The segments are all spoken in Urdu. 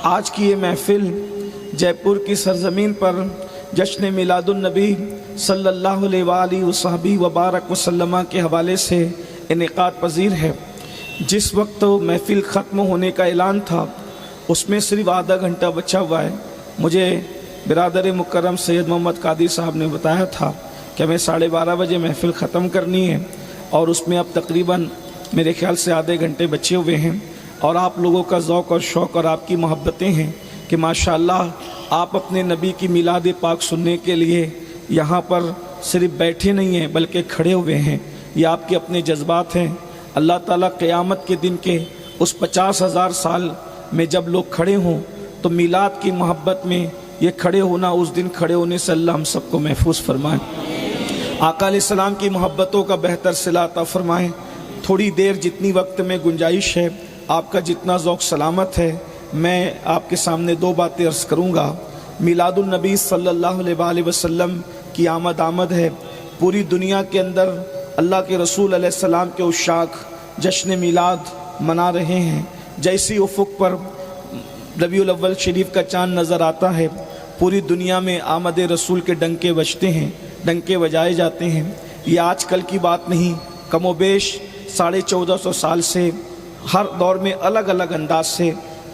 آج کی یہ محفل جے پور کی سرزمین پر جشن میلاد النبی صلی اللہ علیہ وآلہ وصحبہ وبارک وسلم کے حوالے سے انعقاد پذیر ہے۔ جس وقت محفل ختم ہونے کا اعلان تھا اس میں صرف آدھا گھنٹہ بچا ہوا ہے۔ مجھے برادر مکرم سید محمد قادری صاحب نے بتایا تھا کہ ہمیں 12:30 بجے محفل ختم کرنی ہے، اور اس میں اب تقریباً میرے خیال سے آدھے گھنٹے بچے ہوئے ہیں، اور آپ لوگوں کا ذوق اور شوق اور آپ کی محبتیں ہیں کہ ماشاءاللہ آپ اپنے نبی کی میلاد پاک سننے کے لیے یہاں پر صرف بیٹھے نہیں ہیں بلکہ کھڑے ہوئے ہیں۔ یہ آپ کے اپنے جذبات ہیں۔ اللہ تعالیٰ قیامت کے دن کے اس 50,000 سال میں جب لوگ کھڑے ہوں تو میلاد کی محبت میں یہ کھڑے ہونا، اس دن کھڑے ہونے سے اللہ ہم سب کو محفوظ فرمائے۔ آقا علیہ السلام کی محبتوں کا بہتر صلہ عطا فرمائیں۔ تھوڑی دیر جتنی وقت میں گنجائش ہے، آپ کا جتنا ذوق سلامت ہے، میں آپ کے سامنے دو باتیں عرض کروں گا۔ میلاد النبی صلی اللہ علیہ وآلہ وسلم کی آمد ہے۔ پوری دنیا کے اندر اللہ کے رسول علیہ السلام کے عشاق جشن میلاد منا رہے ہیں۔ جیسی افق پر ربیع الاول شریف کا چاند نظر آتا ہے، پوری دنیا میں آمد رسول کے ڈنکے بجتے ہیں، ڈنکے بجائے جاتے ہیں۔ یہ آج کل کی بات نہیں، کم و بیش 1450 سال سے ہر دور میں الگ الگ انداز سے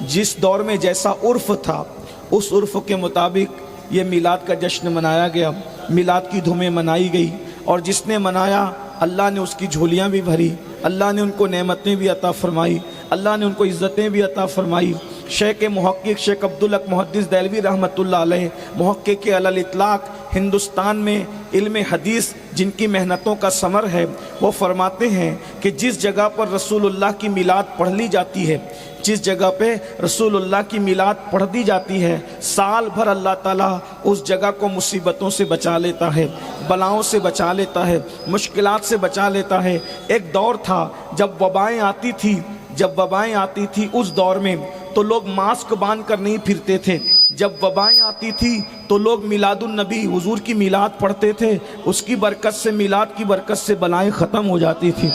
جس دور میں جیسا عرف تھا اس عرف کے مطابق یہ میلاد کا جشن منایا گیا، میلاد کی دھومیں منائی گئی، اور جس نے منایا اللہ نے اس کی جھولیاں بھی بھری، اللہ نے ان کو نعمتیں بھی عطا فرمائی، اللہ نے ان کو عزتیں بھی عطا فرمائی۔ شیخ محقق شیخ عبدالحق محدث دہلوی رحمۃ اللہ علیہ، محقق علی الاطلاق ہندوستان میں علم حدیث جن کی محنتوں کا ثمر ہے، وہ فرماتے ہیں کہ جس جگہ پر رسول اللہ کی میلاد پڑھ لی جاتی ہے، جس جگہ پہ رسول اللہ کی میلاد پڑھ دی جاتی ہے، سال بھر اللہ تعالیٰ اس جگہ کو مصیبتوں سے بچا لیتا ہے، بلاؤں سے بچا لیتا ہے، مشکلات سے بچا لیتا ہے۔ ایک دور تھا جب وبائیں آتی تھی اس دور میں تو لوگ ماسک باندھ کر نہیں پھرتے تھے۔ جب وبائیں آتی تھی تو لوگ میلاد النبی حضور کی میلاد پڑھتے تھے، اس کی برکت سے، میلاد کی برکت سے بلائیں ختم ہو جاتی تھی۔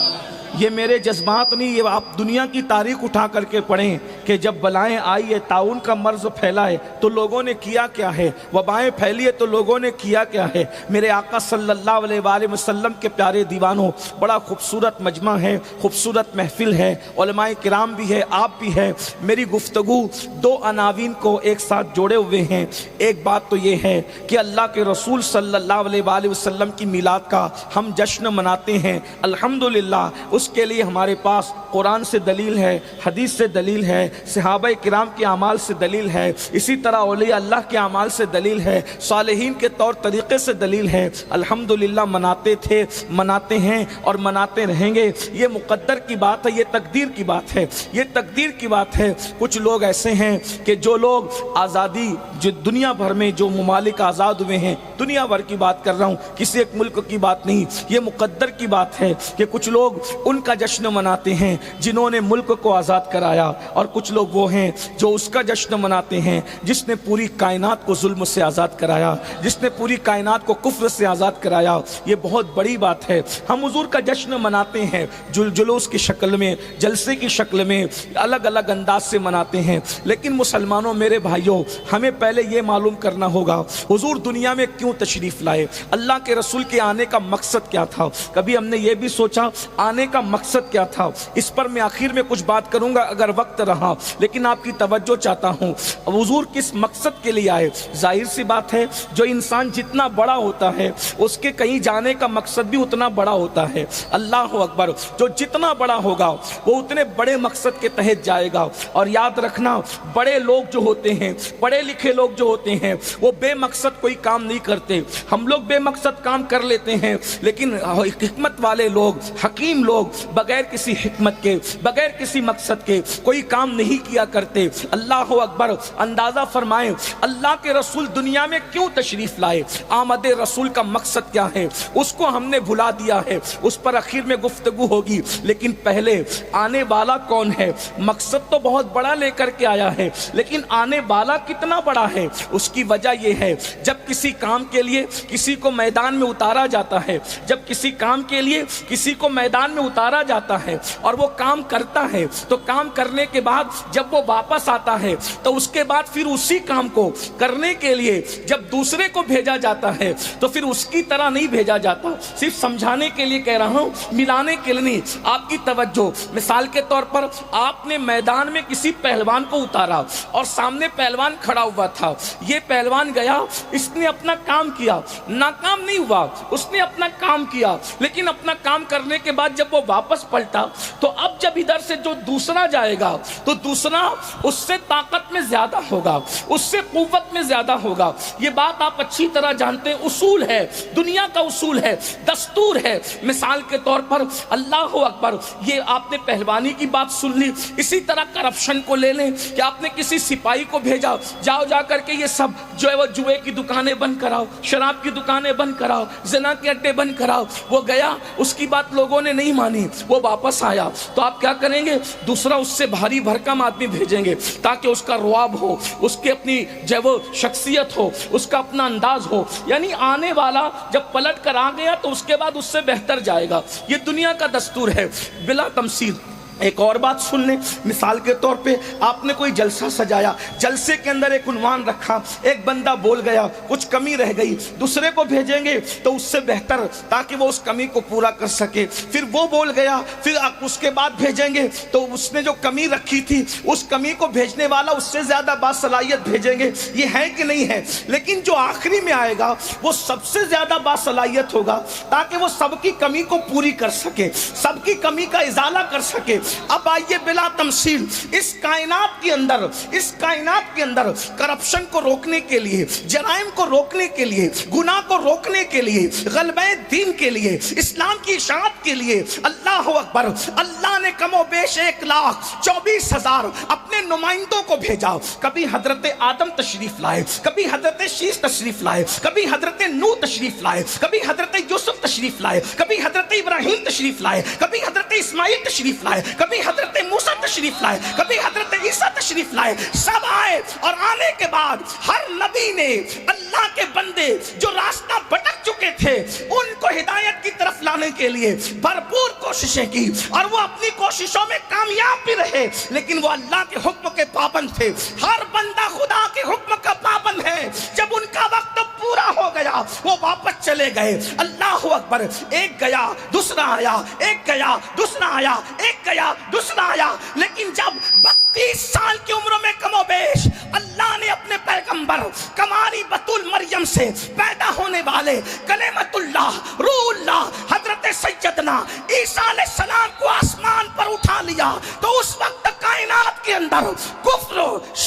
یہ میرے جذبات نہیں، یہ آپ دنیا کی تاریخ اٹھا کر کے پڑھیں کہ جب بلائیں آئی ہے، طاعون کا مرض پھیلا ہے تو لوگوں نے کیا کیا ہے، وبائیں پھیلی ہے تو لوگوں نے کیا کیا ہے۔ میرے آقا صلی اللہ علیہ وآلہ وسلم کے پیارے دیوانوں، بڑا خوبصورت مجمع ہے، خوبصورت محفل ہے، علماء کرام بھی ہے، آپ بھی ہے۔ میری گفتگو دو عناوین کو ایک ساتھ جوڑے ہوئے ہیں۔ ایک بات تو یہ ہے کہ اللہ کے رسول صلی اللہ علیہ وآلہ وسلم کی میلاد کا ہم جشن مناتے ہیں، الحمدللہ۔ اس کے لیے ہمارے پاس قرآن سے دلیل ہے، حدیث سے دلیل ہے، صحابہ کرام کے اعمال سے دلیل ہے، اسی طرح اولیاء اللہ کے اعمال سے دلیل ہے، صالحین کے طور طریقے سے دلیل ہے۔ الحمدللہ مناتے تھے، مناتے ہیں اور مناتے رہیں گے۔ یہ مقدر کی بات ہے، یہ تقدیر کی بات ہے، یہ تقدیر کی بات ہے۔ کچھ لوگ ایسے ہیں کہ جو لوگ آزادی، جو دنیا بھر میں جو ممالک آزاد ہوئے ہیں، دنیا بھر کی بات کر رہا ہوں، کسی ایک ملک کی بات نہیں، یہ مقدر کی بات ہے کہ کچھ لوگ ان کا جشن مناتے ہیں جنہوں نے ملک کو آزاد کرایا، اور کچھ لوگ وہ ہیں جو اس کا جشن مناتے ہیں جس نے پوری کائنات کو ظلم سے آزاد کرایا، جس نے پوری کائنات کو کفر سے آزاد کرایا۔ یہ بہت بڑی بات ہے۔ ہم حضور کا جشن مناتے ہیں، جلوس کی شکل میں، جلسے کی شکل میں، الگ الگ انداز سے مناتے ہیں، لیکن مسلمانوں، میرے بھائیوں، ہمیں پہلے یہ معلوم کرنا ہوگا حضور دنیا میں کیوں تشریف لائے، اللہ کے رسول کے آنے کا مقصد کیا تھا۔ کبھی ہم نے یہ بھی سوچا آنے کا مقصد کیا تھا؟ اس پر میں آخر میں کچھ بات کروں گا اگر وقت رہا، لیکن آپ کی توجہ چاہتا ہوں، حضور کس مقصد کے لیے آئے۔ ظاہر سی بات ہے، جو انسان جتنا بڑا ہوتا ہے اس کے کہیں جانے کا مقصد بھی اتنا بڑا ہوتا ہے۔ اللہ اکبر، جو جتنا بڑا ہوگا وہ اتنے بڑے مقصد کے تحت جائے گا۔ اور یاد رکھنا، بڑے لوگ جو ہوتے ہیں، پڑھے لکھے لوگ جو ہوتے ہیں، وہ بے مقصد کوئی کام نہیں کرتے۔ ہم لوگ بے مقصد کام کر لیتے ہیں، لیکن حکمت والے لوگ، حکیم لوگ بغیر کسی حکمت کے، بغیر کسی مقصد کے کوئی کام نہیں کیا کرتے۔ اللہ اکبر، اندازہ فرمائیں اللہ کے رسول دنیا میں کیوں تشریف لائے، آمد رسول کا مقصد کیا ہے، اس کو ہم نے بھلا دیا ہے۔ اس پر اخیر میں گفتگو ہوگی، لیکن پہلے آنے والا کون ہے؟ مقصد تو بہت بڑا لے کر کے آیا ہے، لیکن آنے والا کتنا بڑا ہے؟ اس کی وجہ یہ ہے، جب کسی کام کے لیے کسی کو میدان میں اتارا جاتا ہے، جب کسی کام کے لیے کسی کو میدان میں اتارا اتارا جاتا ہے اور وہ کام کرتا ہے، تو کام کرنے کے بعد جب وہ واپس آتا ہے تو اس کے بعد پھر اسی کام کو کرنے کے لیے جب دوسرے کو بھیجا جاتا ہے تو پھر اس کی طرح نہیں بھیجا جاتا. صرف سمجھانے کے لیے کہہ رہا ہوں، ملانے کے لیے نہیں. آپ کی توجہ، مثال کے طور پر آپ نے میدان میں کسی پہلوان کو اتارا اور سامنے پہلوان کھڑا ہوا تھا. یہ پہلوان گیا، اس نے اپنا کام کیا، ناکام نہیں ہوا، اس نے اپنا کام کیا، لیکن اپنا کام کرنے کے بعد جب وہ واپس پلٹا تو اب جب ادھر سے جو دوسرا جائے گا تو دوسرا اس سے طاقت میں زیادہ ہوگا، اس سے قوت میں زیادہ ہوگا. یہ بات آپ اچھی طرح جانتے ہیں، اصول ہے، دنیا کا اصول ہے، دستور ہے. مثال کے طور پر اللہ اکبر، یہ آپ نے پہلوانی کی بات سن لی. اسی طرح کرپشن کو لے لیں کہ آپ نے کسی سپاہی کو بھیجا، جاؤ جا کر کے یہ سب جو ہے وہ جوئے کی دکانیں بند کراؤ، شراب کی دکانیں بند کراؤ، زنا کے اڈے بند کراؤ. وہ گیا، اس کی بات لوگوں نے نہیں مانی، وہ واپس آیا. تو آپ کیا کریں گے؟ دوسرا اس سے بھاری بھرکم آدمی بھیجیں گے تاکہ اس کا رواب ہو، اس کی اپنی جو ہے وہ شخصیت ہو، اس کا اپنا انداز ہو. یعنی آنے والا جب پلٹ کر آ گیا تو اس کے بعد اس سے بہتر جائے گا. یہ دنیا کا دستور ہے بلا تمثیل. ایک اور بات سن لیں، مثال کے طور پہ آپ نے کوئی جلسہ سجایا، جلسے کے اندر ایک عنوان رکھا، ایک بندہ بول گیا، کچھ کمی رہ گئی، دوسرے کو بھیجیں گے تو اس سے بہتر تاکہ وہ اس کمی کو پورا کر سکے. پھر وہ بول گیا، پھر اس کے بعد بھیجیں گے تو اس نے جو کمی رکھی تھی اس کمی کو بھیجنے والا اس سے زیادہ باصلاحیت بھیجیں گے. یہ ہے کہ نہیں ہے؟ لیکن جو آخری میں آئے گا وہ سب سے زیادہ باصلاحیت ہوگا تاکہ وہ سب کی کمی کو پوری کر سکے، سب کی کمی کا ازالہ کر سکے. اب آئیے بلا تمثیل، اس کائنات کے اندر کرپشن کو روکنے کے لیے، جرائم کو روکنے کے لیے، گناہ کو روکنے کے لیے، غلبہ دین کے لیے، اسلام کی اشاعت کے لیے، اللہ اکبر، اللہ نے کم و بیش 1,24,000 اپنے نمائندوں کو بھیجا. کبھی حضرت آدم تشریف لائے، کبھی حضرت شیش تشریف لائے، کبھی حضرت نوح تشریف لائے، کبھی حضرت یوسف تشریف لائے، کبھی حضرت ابراہیم تشریف لائے، کبھی حضرت اسماعیل تشریف لائے، کبھی حضرت موسیٰ تشریف لائے، کبھی حضرت عیسیٰ تشریف لائے. سب آئے اور آنے کے بعد ہر نبی نے اللہ کے بندے جو راستہ بھٹک چکے تھے ان کو ہدایت کی طرف لانے کے لیے بھرپور کوششیں کی، اور وہ اپنی کوششوں میں کامیاب بھی رہے، لیکن وہ اللہ کے حکم کے پابند تھے. ہر بندہ خدا کے حکم کا پابند ہے. جب ان کا وقت پورا ہو گیا وہ واپس چلے گئے. اللہ اکبر، ایک گیا دوسرا آیا، ایک گیا دوسرا آیا، ایک گیا دوسرا آیا. لیکن جب 32 سال کی عمر میں کم و بیش اللہ نے اپنے پیغمبر کماری بطول مریم سے پیدا ہونے والے کلمت اللہ، روح اللہ، حضرت سیدنا عیسیٰ علیہ السلام کو آسمان پر اٹھا لیا تو اس وقت کائنات کے اندر کفر،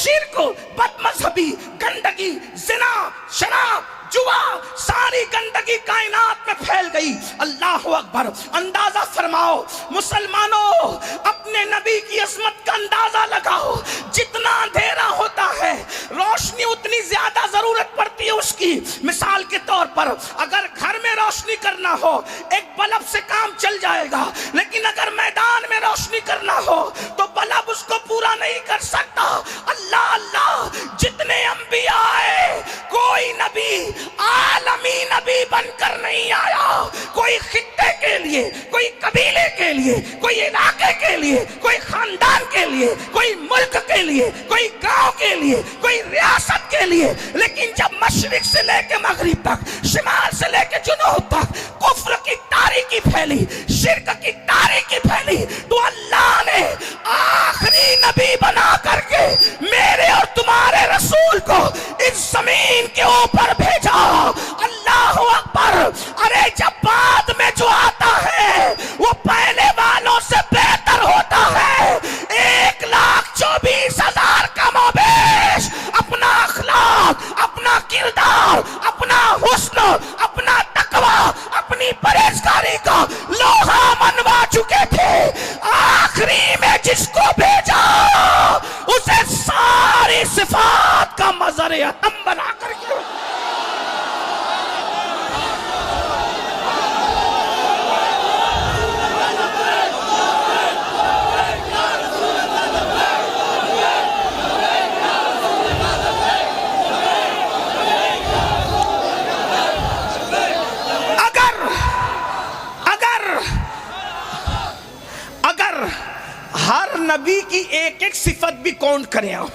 شرک، بد مذہبی، گندگی، زنا، شراب، جوا، ساری گندگی کائنات میں پھیل گئی. اللہ اکبر. اندازہ فرماؤ مسلمانوں، اپنے نبی کی عظمت کا اندازہ لگاؤ. جتنا اندھیرا ہوتا ہے روشنی اتنی زیادہ ضرورت پڑتی ہے اس کی. مثال کے طور پر اگر گھر میں روشنی کرنا ہو ایک بلب سے کام چل جائے گا، لیکن اگر میدان میں روشنی کرنا ہو تو بلب اس کو پورا نہیں کر سکتا. اللہ اللہ، جتنے انبیاء آئے کوئی نبی عالمی نبی بن کر نہیں آیا. کوئی خطے کے لیے، کوئی قبیلے کے لیے، کوئی علاقے کے لیے، کوئی خاندان کے لیے، کوئی ملک کے لیے، کوئی گاؤں کے لیے، کوئی ریاست کے لیے. لیکن جب مشرق سے لے کے مغرب تک، شمال سے لے کے جنوب تک کفر کی تاریکی پھیلی، شرک کی تاریکی پھیلی، تو اللہ نے آخری نبی بنا کر کے میرے اور تمہارے رسول کو اس زمین کے اوپر بھیجا. اللہ اکبر. ارے جب بعد میں جو آتا ہے وہ پہلے والوں سے بہتر ہوتا ہے. 1,24,000 کم و بیش اپنا اخلاق، اپنا کردار، اپنا حسن، اپنا تقوی، اپنی پرہیزگاری کا لوہا منوا چکے تھے. آخری میں جس کو بھیجا اسے ساری صفات کا مظہر اتم بنا کر کے صفت بھی کاؤنٹ کریں آپ.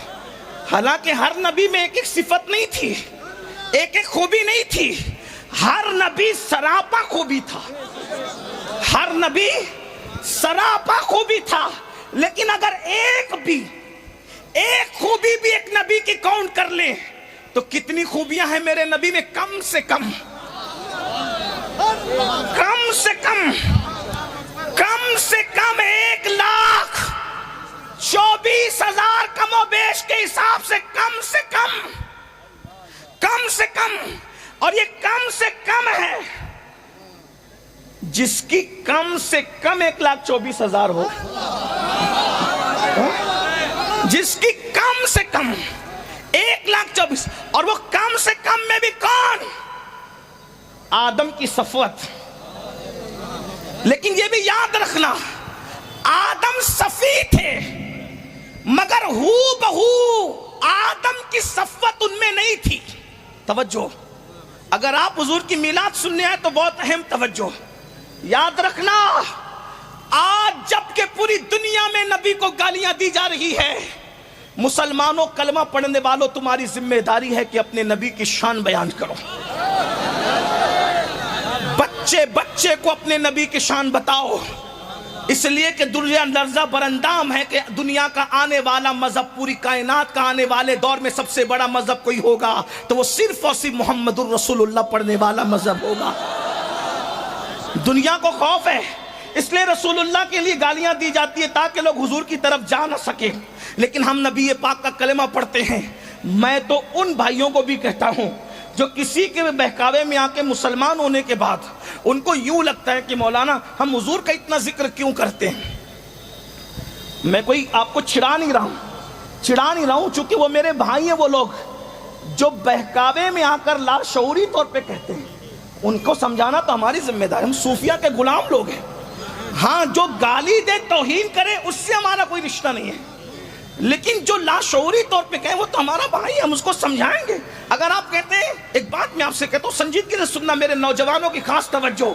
حالانکہ ہر نبی میں ایک ایک صفت نہیں تھی, ایک ایک خوبی نہیں تھی. ہر نبی سراپا خوبی تھا, ہر نبی سراپا خوبی تھا. لیکن اگر ایک خوبی بھی ایک نبی کی کاؤنٹ کر لیں تو کتنی خوبیاں ہیں میرے نبی میں؟ کم سے کم 1,24,000 کم و بیش کے حساب سے کم سے کم. اور یہ کم سے کم ہے جس کی کم سے کم 1,24,000 ہو, جس کی کم سے کم 1,24,000. اور وہ کم سے کم میں بھی کون؟ آدم کی صفوت. لیکن یہ بھی یاد رکھنا, آدم صفی تھے مگر ہو بہو آدم کی صفوت ان میں نہیں تھی. توجہ, اگر آپ حضور کی میلاد سننے آئے تو بہت اہم توجہ. یاد رکھنا, آج جب کہ پوری دنیا میں نبی کو گالیاں دی جا رہی ہے, مسلمانوں کلمہ پڑھنے والوں تمہاری ذمہ داری ہے کہ اپنے نبی کی شان بیان کرو. بچے کو اپنے نبی کی شان بتاؤ, اس لیے کہ دنیا لرزہ براندام ہے کہ دنیا کا آنے والا مذہب, پوری کائنات کا آنے والے دور میں سب سے بڑا مذہب کوئی ہوگا تو وہ صرف اور صرف محمد الرسول اللہ پڑھنے والا مذہب ہوگا. دنیا کو خوف ہے, اس لیے رسول اللہ کے لیے گالیاں دی جاتی ہے تاکہ لوگ حضور کی طرف جا نہ سکیں. لیکن ہم نبی پاک کا کلمہ پڑھتے ہیں. میں تو ان بھائیوں کو بھی کہتا ہوں جو کسی کے بہکاوے میں آ کے مسلمان ہونے کے بعد ان کو یوں لگتا ہے کہ مولانا ہم حضور کا اتنا ذکر کیوں کرتے ہیں. میں کوئی آپ کو چھڑا نہیں رہا ہوں چونکہ وہ میرے بھائی ہیں. وہ لوگ جو بہکاوے میں آ کر لاشعوری طور پہ کہتے ہیں ان کو سمجھانا تو ہماری ذمہ داری. ہم صوفیہ کے غلام لوگ ہیں. ہاں, جو گالی دے توہین کرے اس سے ہمارا کوئی رشتہ نہیں ہے, لیکن جو لاشعوری طور پہ کہیں وہ تو ہمارا بھائی ہے, ہم اس کو سمجھائیں گے. اگر آپ کہتے ہیں, ایک بات میں آپ سے کہتا ہوں سنجیدگی سے سننا, میرے نوجوانوں کی خاص توجہ.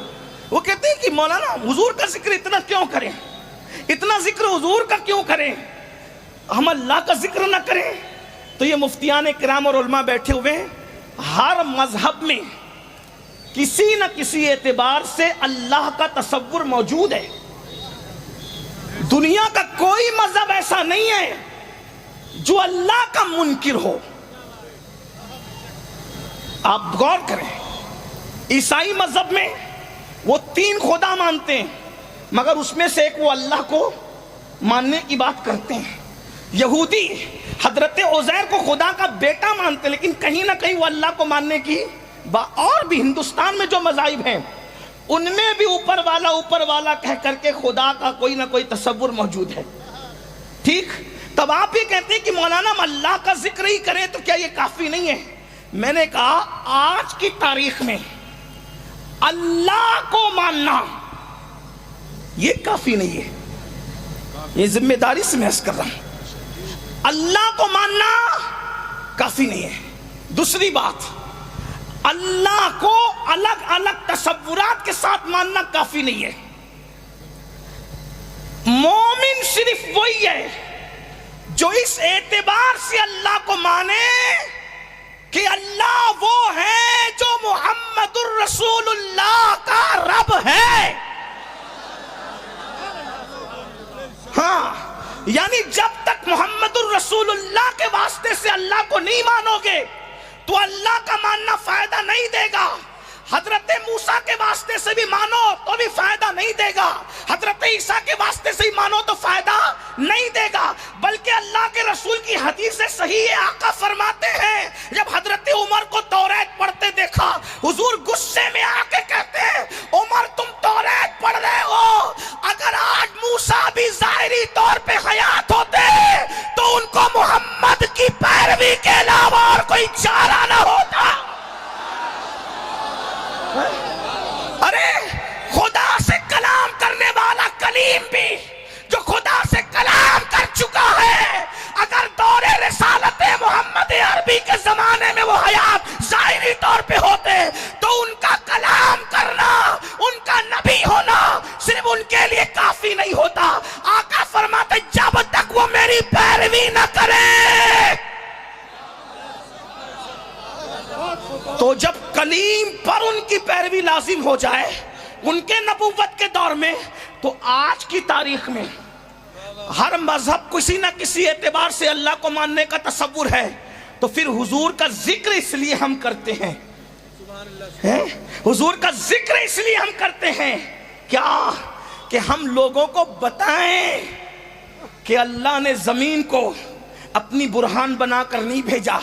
وہ کہتے ہیں کہ مولانا حضور کا ذکر اتنا کیوں کریں, اتنا ذکر حضور کا کیوں کریں, ہم اللہ کا ذکر نہ کریں. تو یہ مفتیان کرام اور علماء بیٹھے ہوئے ہیں, ہر مذہب میں کسی نہ کسی اعتبار سے اللہ کا تصور موجود ہے. دنیا کا کوئی مذہب ایسا نہیں ہے جو اللہ کا منکر ہو. آپ غور کریں, عیسائی مذہب میں وہ 3 خدا مانتے ہیں مگر اس میں سے ایک وہ اللہ کو ماننے کی بات کرتے ہیں. یہودی حضرت عزیر کو خدا کا بیٹا مانتے لیکن کہیں نہ کہیں وہ اللہ کو ماننے کی اور بھی ہندوستان میں جو مذاہب ہیں ان میں بھی اوپر والا کہہ کر کے خدا کا کوئی نہ کوئی تصور موجود ہے. ٹھیک, تب آپ یہ کہتے ہیں کہ مولانا ہم اللہ کا ذکر ہی کریں تو کیا یہ کافی نہیں ہے؟ میں نے کہا آج کی تاریخ میں اللہ کو ماننا یہ کافی نہیں ہے. یہ ذمہ داری سے میں عرض کر رہا ہوں, اللہ کو ماننا کافی نہیں ہے. دوسری بات, اللہ کو الگ الگ تصورات کے ساتھ ماننا کافی نہیں ہے. مومن صرف وہی ہے جو اس اعتبار سے اللہ کو مانے کہ اللہ وہ ہے جو محمد الرسول اللہ کا رب ہے. ہاں, یعنی جب تک محمد الرسول اللہ کے واسطے سے اللہ کو نہیں مانو گے تو اللہ کا ماننا فائدہ نہیں دے گا. حضرت موسیٰ کے واسطے سے بھی مانو تو بھی فائدہ نہیں دے گا, حضرت عیسیٰ کے واسطے سے بھی مانو تو فائدہ نہیں دے گا. بلکہ اللہ کے رسول کی حدیث صحیح ہے, آقا فرماتے ہیں جب حضرت عمر کو توریت پڑھتے دیکھا حضور غصے میں آ کے کہتے ہیں عمر تم توریت پڑھ رہے ہو, اگر آج موسیٰ بھی ظاہری طور پہ حیات ہوتے تو ان کو محمد کی پیروی کے علاوہ اور کوئی چارہ نہ ہوتا. ارے خدا سے کلام کرنے والا کلیم بھی جو خدا سے کلام کر چکا ہے, اگر دور رسالت محمد عربی کے زمانے میں وہ حیات ظاہری طور پہ ہوتے تو ان کا کلام کرنا, ان کا نبی ہونا صرف ان کے لیے کافی نہیں ہوتا. آقا فرماتے جب تک وہ میری پیروی نہ تو جب کلیم پر ان کی پیروی لازم ہو جائے ان کے نبوت کے دور میں، تو آج کی تاریخ میں ہر مذہب کسی نہ کسی اعتبار سے اللہ کو ماننے کا تصور ہے، تو پھر حضور کا ذکر اس لیے ہم کرتے ہیں، حضور کا ذکر اس لیے ہم کرتے ہیں کیا کہ ہم لوگوں کو بتائیں کہ اللہ نے زمین کو اپنی برہان بنا کر نہیں بھیجا،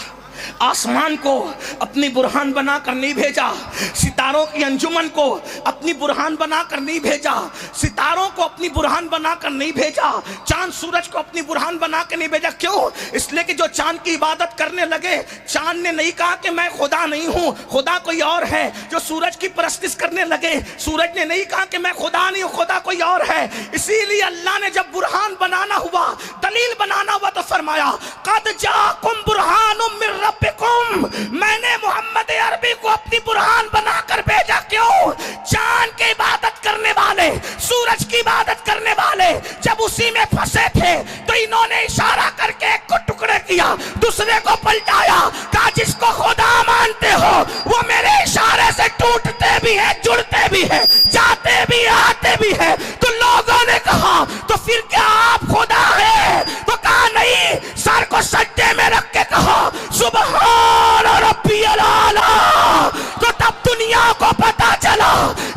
آسمان کو اپنی برہان بنا کر نہیں بھیجا، ستاروں کی انجمن کو اپنی برہان بنا کر نہیں بھیجا، ستاروں کو اپنی برہان بنا کر نہیں بھیجا، چاند سورج کو اپنی برہان بنا کے نہیں بھیجا۔ کیوں؟ اس لیے کہ جو چاند کی عبادت کرنے لگے، چاند نے نہیں کہا کہ میں خدا نہیں ہوں، خدا کوئی اور ہے۔ جو سورج کی پرستش کرنے لگے، سورج نے نہیں کہا کہ میں خدا نہیں ہوں، خدا کوئی اور ہے۔ اسی لیے اللہ نے جب برہان بنانا ہوا، دلیل بنانا ہوا، تو فرمایا قد جاءکم برہان من ربکم، میں نے محمد عربی کو اپنی برہان بنا کر بھیجا۔ کیوں؟ چاند کی عبادت کرنے والے، سورج کی عبادت کرنے والے جب اسی میں پھنسے تھے تو انہوں نے اشارہ کر کے ایک کو ٹکڑے کیا، دوسرے کو پلٹایا، کہا جس کو خدا مانتے ہو وہ میرے اشارے سے ٹوٹتے بھی ہیں، جڑتے بھی ہیں، جاتے بھی آتے بھی ہیں۔ تو لوگوں نے کہا تو پھر کیا آپ خدا ہے؟ تو کہا نہیں، سر کو سجدے میں رکھ کے کہا سبحان ربی الاعلیٰ۔ تو تب دنیا کو پتا چلا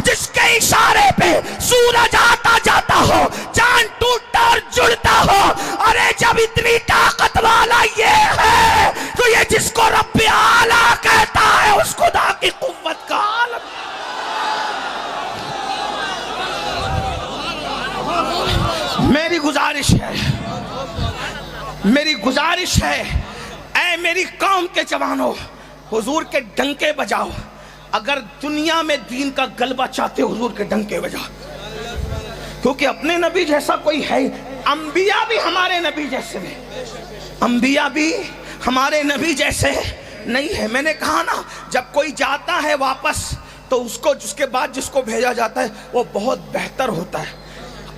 جس کے اشارے پہ سورج آتا جاتا ہو، چاند ٹوٹتا اور جڑتا ہو، ارے جب اتنی طاقت والا یہ ہے تو یہ جس کو رب اعلیٰ کہتا ہے اس خدا کی قوت کا عالم۔ میری گزارش ہے اے میری قوم کے جوانوں، حضور کے ڈنکے بجاؤ۔ اگر دنیا میں دین کا غلبہ چاہتے ہو، حضور کے ڈنکے بجاؤ، کیونکہ اپنے نبی جیسا کوئی ہے۔ انبیاء بھی ہمارے نبی جیسے ہیں، انبیاء بھی ہمارے نبی جیسے نہیں ہے۔ میں نے کہا نا، جب کوئی جاتا ہے واپس تو اس کے بعد جس کو بھیجا جاتا ہے وہ بہت بہتر ہوتا ہے۔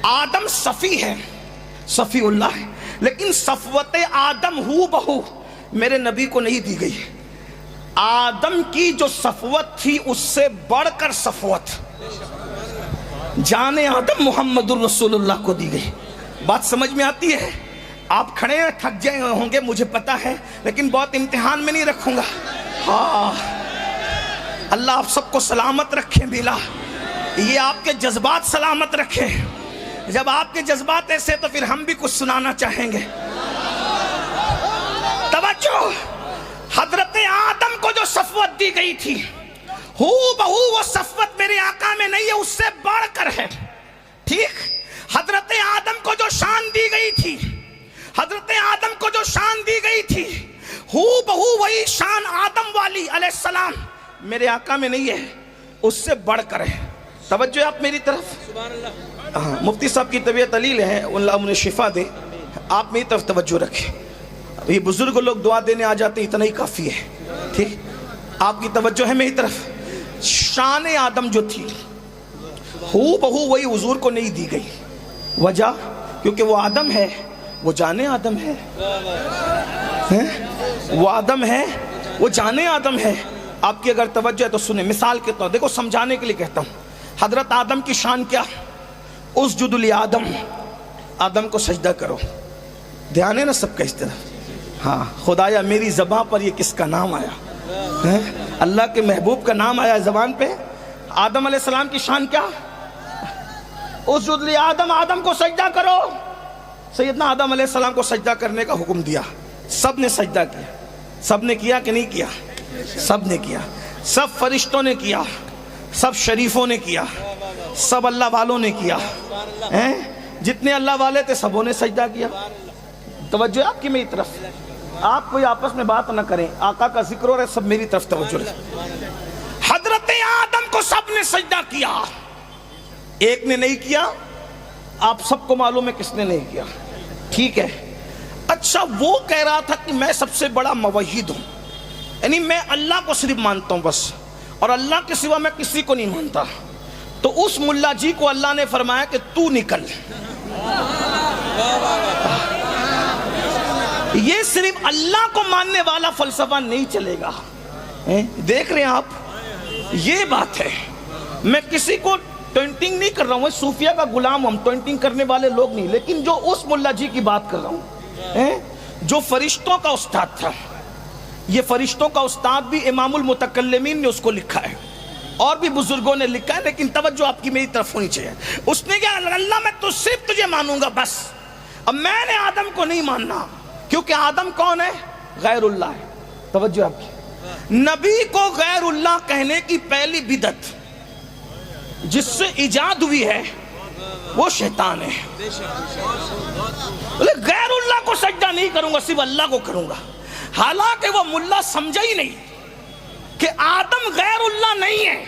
آدم صفی ہے، صفی اللہ ہے، لیکن صفوت آدم ہو بہو میرے نبی کو نہیں دی گئی۔ آدم کی جو صفوت تھی اس سے بڑھ کر صفوت جان آدم محمد الرسول اللہ کو دی گئی۔ بات سمجھ میں آتی ہے؟ آپ کھڑے ہیں، تھک جائے ہوں گے مجھے پتا ہے، لیکن بہت امتحان میں نہیں رکھوں گا۔ ہاں، اللہ آپ سب کو سلامت رکھے، بلا یہ آپ کے جذبات سلامت رکھے۔ جب آپ کے جذبات ایسے تو پھر ہم بھی کچھ سنانا چاہیں گے۔ توجہ، حضرت آدم کو جو صفوت دی گئی تھی، ہو بہو وہ صفوت میرے آقا میں نہیں ہے، اس سے بڑھ کر ہے۔ ٹھیک؟ حضرت آدم کو جو شان دی گئی تھی، حضرت آدم کو جو شان دی گئی تھی، ہو بہو وہی شان آدم والی علیہ السلام میرے آقا میں نہیں ہے، اس سے بڑھ کر ہے۔ توجہ آپ میری طرف۔ مفتی صاحب کی طبیعت علیل ہے، اللہ انہیں شفا دے، آپ میری طرف توجہ رکھیں۔ یہ بزرگ لوگ دعا دینے آ جاتے ہیں، اتنا ہی کافی ہے۔ ٹھیک؟ آپ کی توجہ ہے میری طرف۔ شان آدم جو تھی ہو بہو وہی حضور کو نہیں دی گئی۔ وجہ کیونکہ وہ آدم ہے، وہ جان آدم ہے، وہ آدم ہے، وہ جان آدم ہے۔ آپ کی اگر توجہ ہے تو سنیں، مثال کے طور دیکھو، سمجھانے کے لیے کہتا ہوں۔ حضرت آدم کی شان کیا؟ اسجد لآدم، آدم کو سجدہ کرو۔ دھیان ہے نا سب کا اس طرف؟ ہاں، خدایا میری زبان پر یہ کس کا نام آیا؟ اللہ کے محبوب کا نام آیا زبان پہ۔ آدم علیہ السلام کی شان کیا؟ اسجد لآدم، آدم کو سجدہ کرو۔ سیدنا آدم علیہ السلام کو سجدہ کرنے کا حکم دیا، سب نے سجدہ کیا۔ سب نے کیا کہ نہیں کیا؟ سب نے کیا، سب فرشتوں نے کیا، سب شریفوں نے کیا، سب اللہ والوں نے کیا۔ جتنے اللہ والے تھے سبوں نے سجدہ کیا۔ توجہ آپ کی میری طرف، آپ کوئی آپس میں بات نہ کریں، آقا کا ذکر ہو رہا ہے، سب میری طرف توجہ رکھیں۔ حضرت آدم کو سب نے سجدہ کیا، ایک نے نہیں کیا، آپ سب کو معلوم ہے کس نے نہیں کیا۔ ٹھیک ہے، اچھا وہ کہہ رہا تھا کہ میں سب سے بڑا موحد ہوں، یعنی میں اللہ کو صرف مانتا ہوں بس، اور اللہ کے سوا میں کسی کو نہیں مانتا۔ تو اس ملا جی کو اللہ نے فرمایا کہ تو نکل۔ یہ صرف اللہ کو ماننے والا فلسفہ نہیں چلے گا، دیکھ رہے ہیں آپ, یہ بات ہے. میں کسی کو ٹوینٹنگ نہیں کر رہا ہوں, صوفیہ کا غلام ہم, ٹوینٹنگ کرنے والے لوگ نہیں, لیکن جو اس ملا جی کی بات کر رہا ہوں جو فرشتوں کا استاد تھا. یہ فرشتوں کا استاد بھی امام المتکلمین نے اس کو لکھا ہے, اور بھی بزرگوں نے لکھا ہے, لیکن توجہ آپ کی میری طرف ہونی چاہیے. اس نے کہا اللہ میں تو صرف تجھے مانوں گا بس, اب میں نے آدم کو نہیں ماننا, کیونکہ آدم کون ہے؟ غیر اللہ ہے. توجہ آپ کی, نبی کو غیر اللہ کہنے کی پہلی بدعت جس سے ایجاد ہوئی ہے وہ شیطان ہے. غیر اللہ کو سجدہ نہیں کروں گا, صرف اللہ کو کروں گا. حالانکہ وہ ملا سمجھا ہی نہیں کہ آدم غیر اللہ نہیں ہے.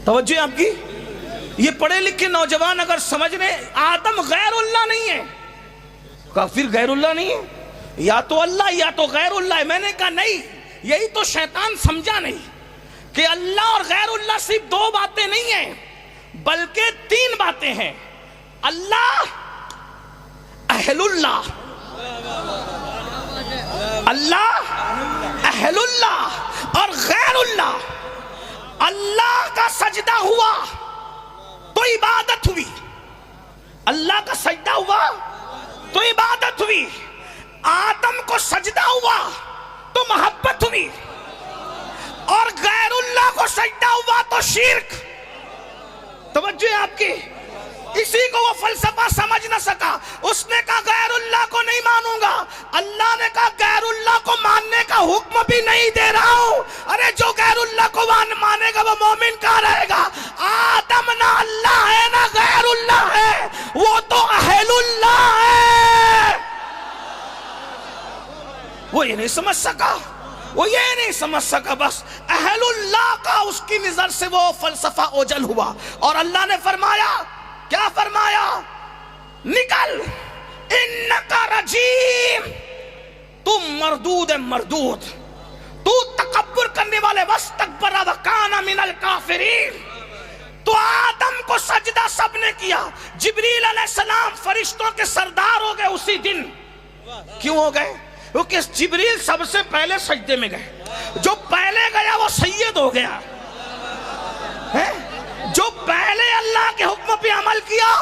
توجہ آپ کی, یہ پڑھے لکھے نوجوان اگر سمجھ رہے آدم غیر اللہ نہیں ہے, کافر غیر اللہ نہیں ہے, یا تو اللہ یا تو غیر اللہ ہے. میں نے کہا نہیں, یہی تو شیطان سمجھا نہیں کہ اللہ اور غیر اللہ صرف دو باتیں نہیں ہیں بلکہ تین باتیں ہیں. اللہ اہل اللہ, اللہ اہل اللہ اور غیر اللہ. اللہ کا سجدہ ہوا تو عبادت ہوئی, اللہ کا سجدہ ہوا تو عبادت ہوئی. آدم کو سجدہ ہوا تو محبت ہوئی, اور غیر اللہ کو سجدہ ہوا تو شرک. توجہ ہے آپ کی, اسی کو وہ فلسفہ سمجھ نہ سکا. اس نے کہا غیر اللہ کو نہیں مانوں گا, اللہ نے کہا غیر اللہ کو ماننے کا حکم بھی نہیں دے رہا ہوں. ارے جو غیر اللہ کو مانے گا وہ مومن کہاں رہے گا؟ آدم نہ اللہ ہے نہ غیر اللہ ہے, وہ تو اہل اللہ ہے. وہ یہ نہیں سمجھ سکا, وہ یہ نہیں سمجھ سکا. بس اہل اللہ کا اس کی نظر سے وہ فلسفہ اوجل ہوا, اور اللہ نے فرمایا, کیا فرمایا؟ نکل, انکا رجیم, تم مردود مردود, تو تکبر کرنے والے, واستکبر وکان من الکافرین. تو آدم کو سجدہ سب نے کیا. جبریل علیہ السلام فرشتوں کے سردار ہو گئے اسی دن. کیوں ہو گئے؟ کیونکہ جبریل سب سے پہلے سجدے میں گئے. جو پہلے گیا وہ سید ہو گیا, جو پہلے اللہ کے حکم پہ عمل کیا,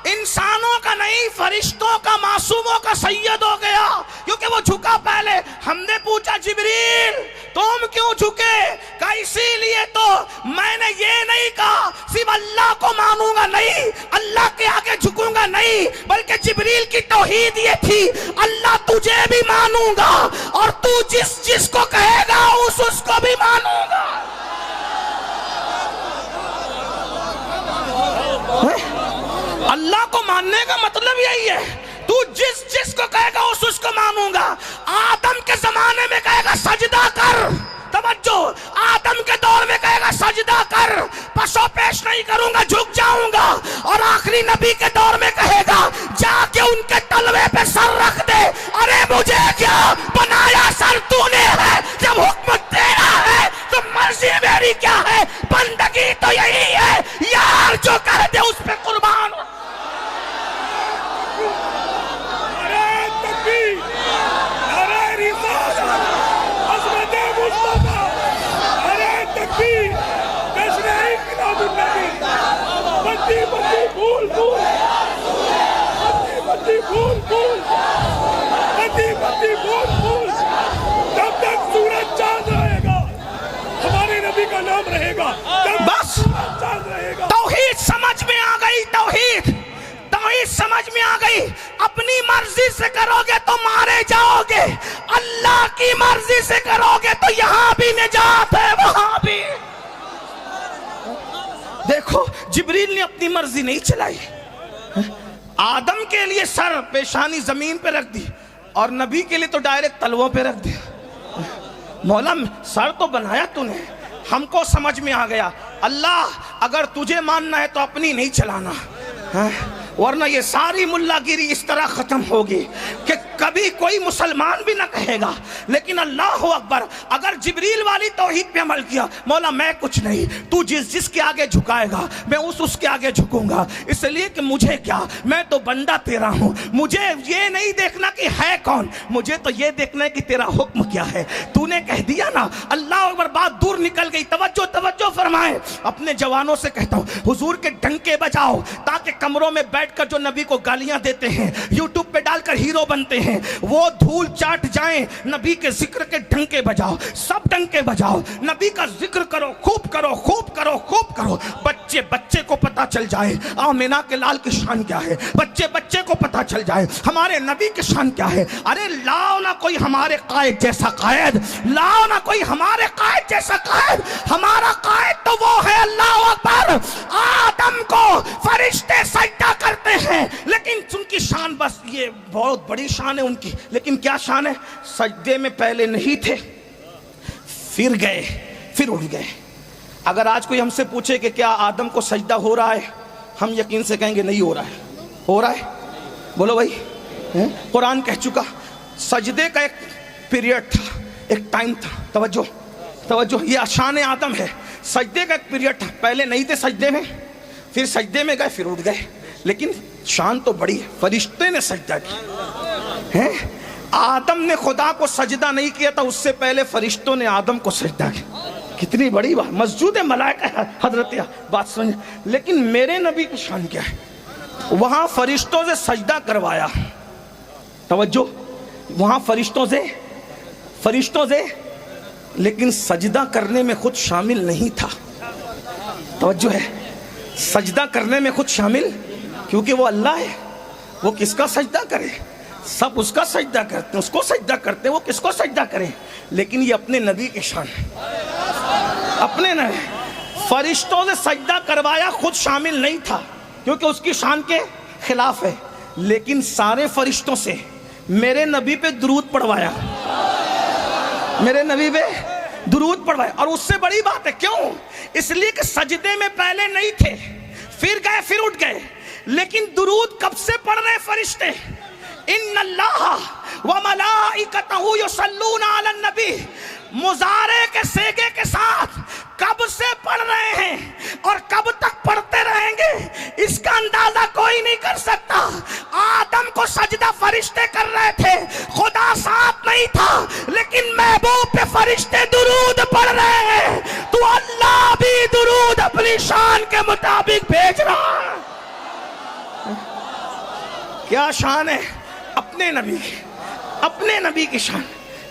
انسانوں کا نہیں فرشتوں کا, معصوموں کا سید ہو گیا, کیونکہ وہ جھکا پہلے. ہم نے پوچھا جبریل تم کیوں جھکے؟ کہا اسی لیے تو میں نے یہ نہیں کہا صرف اللہ کو مانوں گا, نہیں اللہ کے آگے جھکوں گا نہیں, بلکہ جبریل کی توحید یہ تھی اللہ تجھے بھی مانوں گا, اور تو جس کو کہے گا اس کو بھی مانوں گا. اللہ کو ماننے کا مطلب یہی ہے, تو جس کو کہے گا اس کو مانوں گا. آدم کے زمانے میں کہے گا سجدہ کر, توجہ, آدم کے دور میں کہے گا سجدہ کر, پسو پیش نہیں کروں گا, جھک جاؤں گا. اور آخری نبی کے دور میں کہے گا جا کے ان کے تلوے پہ سر رکھ دے. ارے مجھے کیا بنایا سر تو نے ہے, جب حکم تیرا ہے تو مرضی میری کیا ہے, بندگی تو یہی ہے یار, جو کہہ دے اس پہ قربان. جب تک سورج چاند رہے گا ہمارے نبی کا نام رہے گا. بس توحید سمجھ میں آ گئی, توحید سمجھ میں آ گئی. اپنی مرضی سے کرو گے تو مارے جاؤ گے, اللہ کی مرضی سے کرو گے تو یہاں بھی نجات ہے وہاں بھی. دیکھو جبریل نے اپنی مرضی نہیں چلائی, آدم کے لیے سر پیشانی زمین پہ رکھ دی, اور نبی کے لیے تو ڈائریکٹ تلووں پہ رکھ دیا. مولا سر تو بنایا تو نے, ہم کو سمجھ میں آ گیا. اللہ اگر تجھے ماننا ہے تو اپنی نہیں چلانا, ورنہ یہ ساری ملا گیری اس طرح ختم ہوگی کہ کبھی کوئی مسلمان بھی نہ کہے گا. لیکن اللہ اکبر، اگر جبریل والی توحید پہ عمل کیا، مولا میں کچھ نہیں، تو جس کے آگے جھکائے گا میں اس کے آگے جھکوں گا. اس لیے کہ مجھے کیا، میں تو بندہ تیرا ہوں. مجھے یہ نہیں دیکھنا کہ ہے کون، مجھے تو یہ دیکھنا ہے کہ تیرا حکم کیا ہے. تو نے کہہ دیا نا، اللہ اکبر، بات دور نکل گئی. توجہ فرمائیں. اپنے جوانوں سے کہتا ہوں، حضور کے ڈنکے بجاؤ، تاکہ کمروں میں بیٹھ کر جو نبی کو گالیاں دیتے ہیں، یوٹیوب پہ ڈال کر ہیرو بنتے ہیں، وہ دھول چاٹ جائیں. نبی کے ذکر کے ڈنکے بجاؤ، سب ڈنکے بجاؤ. نبی کا ذکر کرو، خوب کرو، خوب کرو، خوب کرو. بچے کو پتا چل جائے آمینہ کے لال کی شان کیا ہے. بچے کو پتا چل جائے ہمارے نبی کی شان کیا ہے. ارے لاؤ نہ کوئی ہمارے قائد جیسا قائد، لاؤ نہ کوئی ہمارے قائد جیسا قائد. ہمارا قائد تو وہ ہے. اللہ اکبر. آدم کو فرشتے سجدہ کرتے ہیں، لیکن ان کی شان، بس یہ بہت بڑی شان ہے ان کی، لیکن کیا شان ہے؟ سجدے میں پہلے نہیں تھے، پھر گئے، پھر اٹھ گئے. اگر آج کوئی ہم سے پوچھے کہ کیا آدم کو سجدہ ہو رہا ہے، ہم یقین سے کہیں گے نہیں ہو رہا ہے. ہو رہا ہے؟ بولو بھائی. قرآن کہہ چکا سجدے کا ایک پیریڈ تھا، ایک ٹائم تھا. توجہ، یہ شان آدم ہے. سجدے کا ایک پیریڈ تھا، پہلے نہیں تھے سجدے میں، پھر سجدے میں گئے، پھر اٹھ گئے. لیکن شان تو بڑی ہے. فرشتے نے سجدہ کیا. آدم نے خدا کو سجدہ نہیں کیا تھا، اس سے پہلے فرشتوں نے آدم کو سجدہ کیا. کتنی بڑی بات. مسجود ملائکہ حضرت بات سمجھ. لیکن میرے نبی کی شان کیا ہے؟ وہاں فرشتوں سے سجدہ کروایا. توجہ، وہاں فرشتوں سے لیکن سجدہ کرنے میں خود شامل نہیں تھا. توجہ ہے، سجدہ کرنے میں خود شامل، کیونکہ وہ اللہ ہے. وہ کس کا سجدہ کرے؟ سب اس کا سجدہ کرتے ہیں، اس کو سجدہ کرتے ہیں. وہ کس کو سجدہ کرے؟ لیکن یہ اپنے نبی کی شان ہے. اپنے نبی فرشتوں سے سجدہ کروایا، خود شامل نہیں تھا کیونکہ اس کی شان کے خلاف ہے. لیکن سارے فرشتوں سے میرے نبی پہ درود پڑھوایا، میرے نبی پہ درود پڑھوایا. اور اس سے بڑی بات ہے، کیوں؟ اس لیے کہ سجدے میں پہلے نہیں تھے، پھر گئے، پھر اٹھ گئے. لیکن درود کب سے پڑھ رہے فرشتے؟ ان اللہ وملائکتہ یصلون علی النبی. مضارع کے صیغے کے ساتھ کب سے پڑھ رہے ہیں اور کب تک پڑھتے رہیں گے، اس کا اندازہ کوئی نہیں کر سکتا. آدم کو سجدہ فرشتے کر رہے تھے، خدا ساتھ نہیں تھا، لیکن محبوب پہ فرشتے درود پڑھ رہے ہیں. تو اللہ بھی درود اپنی شان کے مطابق بھیج رہا ہے. کیا شان ہے اپنے نبی کی، اپنے نبی کی شان.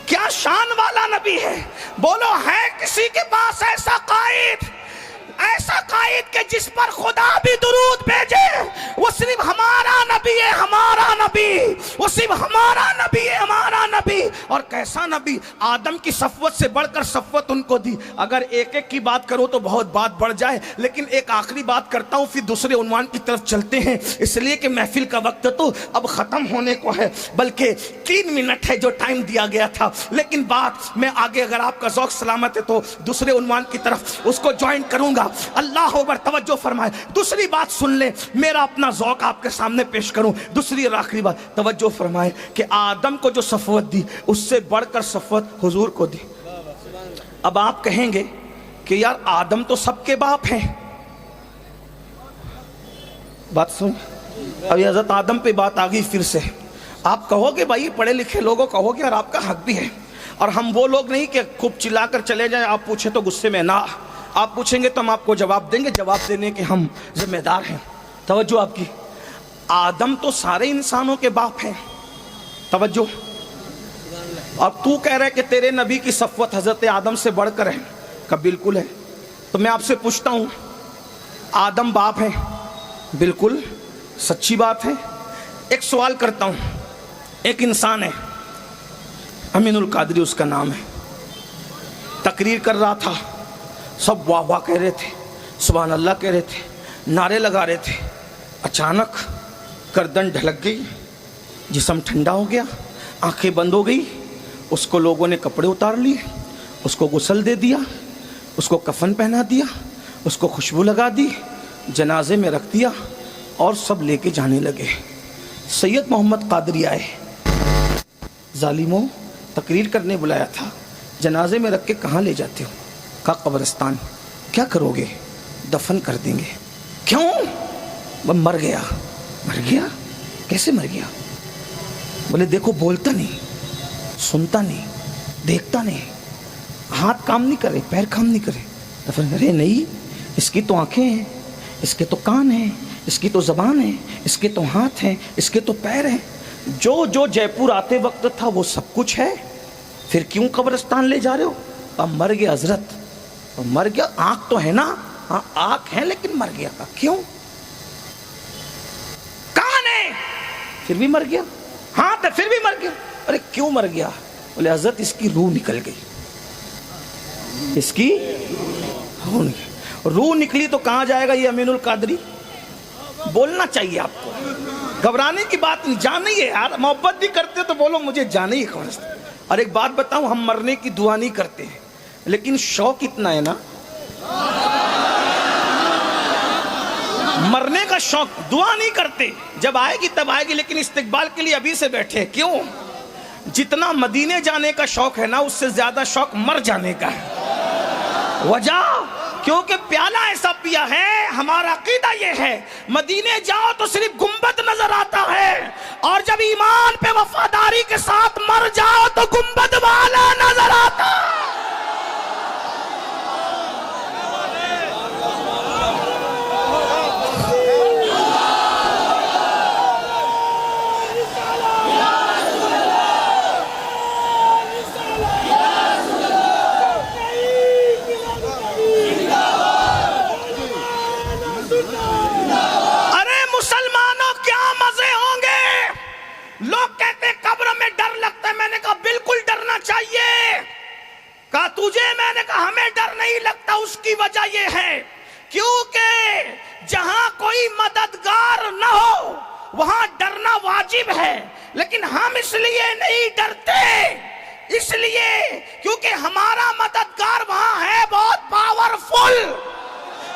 کیا شان والا نبی ہے. بولو، ہے کسی کے پاس ایسا قائد، ایسا قائد کہ جس پر خدا بھی درود بھیجے؟ وہ صرف ہمارا نبی ہے، ہمارا نبی. وہ صرف ہمارا نبی ہے، ہمارا نبی. اور کیسا نبی؟ آدم کی صفوت سے بڑھ کر صفوت ان کو دی. اگر ایک ایک کی بات کرو تو بہت بات بڑھ جائے، لیکن ایک آخری بات کرتا ہوں، پھر دوسرے عنوان کی طرف چلتے ہیں. اس لیے کہ محفل کا وقت تو اب ختم ہونے کو ہے، بلکہ 3 منٹ ہے جو ٹائم دیا گیا تھا. لیکن بات میں آگے، اگر آپ کا ذوق سلامت ہے تو دوسرے عنوان کی طرف اس کو جوائن کروں گا. اللہ اکبر. توجہ فرمائے. دوسری بات سن لیں، میرا اپنا ذوق آپ کے سامنے پیش کروں. دوسری اور آخری بات توجہ فرمائے کہ آدم کو جو صفوت دی، اس سے بڑھ کر صفوت حضور کو دی. اب آپ کہیں گے کہ یار آدم تو سب کے باپ ہیں. بات سن، اب حضرت آدم پہ بات آ گئی پھر سے. آپ کہو گے بھائی پڑھے لکھے لوگوں کہو گے، اور آپ کا حق بھی ہے. اور ہم وہ لوگ نہیں کہ خوب چلا کر چلے جائیں، آپ پوچھیں تو غصے میں نہ. آپ پوچھیں گے تو ہم آپ کو جواب دیں گے، جواب دینے کے ہم ذمہ دار ہیں. توجہ آپ کی. آدم تو سارے انسانوں کے باپ ہیں. توجہ. اب تو کہہ رہے کہ تیرے نبی کی صفوت حضرت آدم سے بڑھ کر ہے، کہ بالکل ہے. تو میں آپ سے پوچھتا ہوں، آدم باپ ہیں؟ بالکل سچی بات ہے. ایک سوال کرتا ہوں. ایک انسان ہے، امین القادری اس کا نام ہے، تقریر کر رہا تھا، سب واہ واہ کہہ رہے تھے، سبحان اللہ کہہ رہے تھے، نعرے لگا رہے تھے. اچانک گردن ڈھلک گئی، جسم ٹھنڈا ہو گیا، آنکھیں بند ہو گئی. اس کو لوگوں نے کپڑے اتار لیے، اس کو غسل دے دیا، اس کو کفن پہنا دیا، اس کو خوشبو لگا دی، جنازے میں رکھ دیا، اور سب لے کے جانے لگے. سید محمد قادری آئے. ظالموں تقریر کرنے بلایا تھا، جنازے میں رکھ کے کہاں لے جاتے ہو؟ کہا قبرستان۔ کیا کرو گے؟ دفن کر دیں گے۔ کیوں؟ وہ مر گیا۔ مر گیا؟ کیسے مر گیا؟ بولے دیکھو بولتا نہیں، سنتا نہیں، دیکھتا نہیں، ہاتھ کام نہیں کرے، پیر کام نہیں کرے، دفن کرے نہیں، اس کی تو آنکھیں ہیں، اس کے تو کان ہیں، اس کی تو زبان ہے، اس کے تو ہاتھ ہیں، اس کے تو پیر ہیں، جو جے پور آتے وقت تھا وہ سب کچھ ہے، پھر کیوں قبرستان لے جا رہے ہو؟ اب مر گیا حضرت، مر گیا۔ آنکھ تو ہے نا؟ ہاں آنکھ ہے لیکن مر گیا۔ کیوں؟ کان ہے پھر بھی مر گیا، ہاتھ ہے پھر بھی مر گیا۔ ارے کیوں مر گیا؟ بولے حضرت اس کی روح نکل گئی، اس کی روح نکلی تو کہاں جائے گا یہ امین القادری؟ بولنا چاہیے آپ کو، گھبرانے کی بات نہیں، جانا ہی ہے یار، محبت بھی کرتے تو بولو مجھے جانا ہی ہے۔ اور ایک بات بتاؤں، ہم مرنے کی دعا نہیں کرتے ہیں لیکن شوق اتنا ہے نا، مرنے کا شوق، دعا نہیں کرتے، جب آئے گی تب آئے گی، لیکن استقبال کے لیے ابھی سے بیٹھے۔ کیوں؟ جتنا مدینے جانے کا شوق ہے نا، اس سے زیادہ شوق مر جانے کا ہے۔ وجہ کیونکہ پیالہ ایسا پیا ہے، ہمارا عقیدہ یہ ہے مدینے جاؤ تو صرف گنبد نظر آتا ہے، اور جب ایمان پہ وفاداری کے ساتھ مر جاؤ تو گنبد والا نظر آتا ہے۔ تجھے میں نے کہا ہمیں ڈر نہیں لگتا، اس کی وجہ یہ ہے کیونکہ جہاں کوئی مددگار نہ ہو وہاں ڈرنا واجب ہے، لیکن ہم اس لیے نہیں ڈرتے، اس لیے کیونکہ ہمارا مددگار وہاں ہے بہت پاورفل،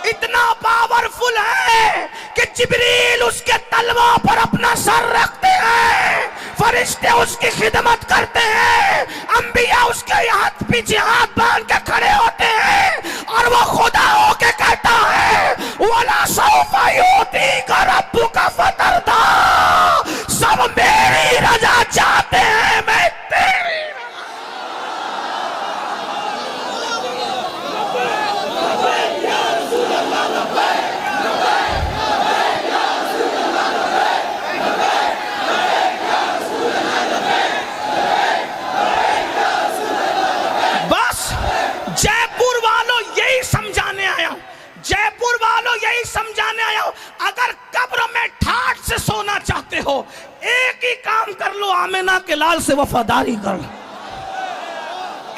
اتنا پاورفل ہے کہ جبریل اس کے تلووں پر اپنا سر رکھتے ہیں، فرشتے اس کی خدمت کرتے ہیں، انبیاء اس کے ہاتھ پیچھے ہاتھ باندھ کے کھڑے ہوتے ہیں، اور وہ خدا ہو کے کہتا ہے وَلَا سَوْفَ يُعْطِيكَ رَبُّكَ فَتَرْضَىٰ، سب میری رضا چاہتے ہیں، میں تیری سمجھانے آیا ہوں، اگر قبر میں ٹھاٹ سے سونا چاہتے ہو ایک ہی کام کر لو، آمنہ کے لال سے وفاداری کر لو،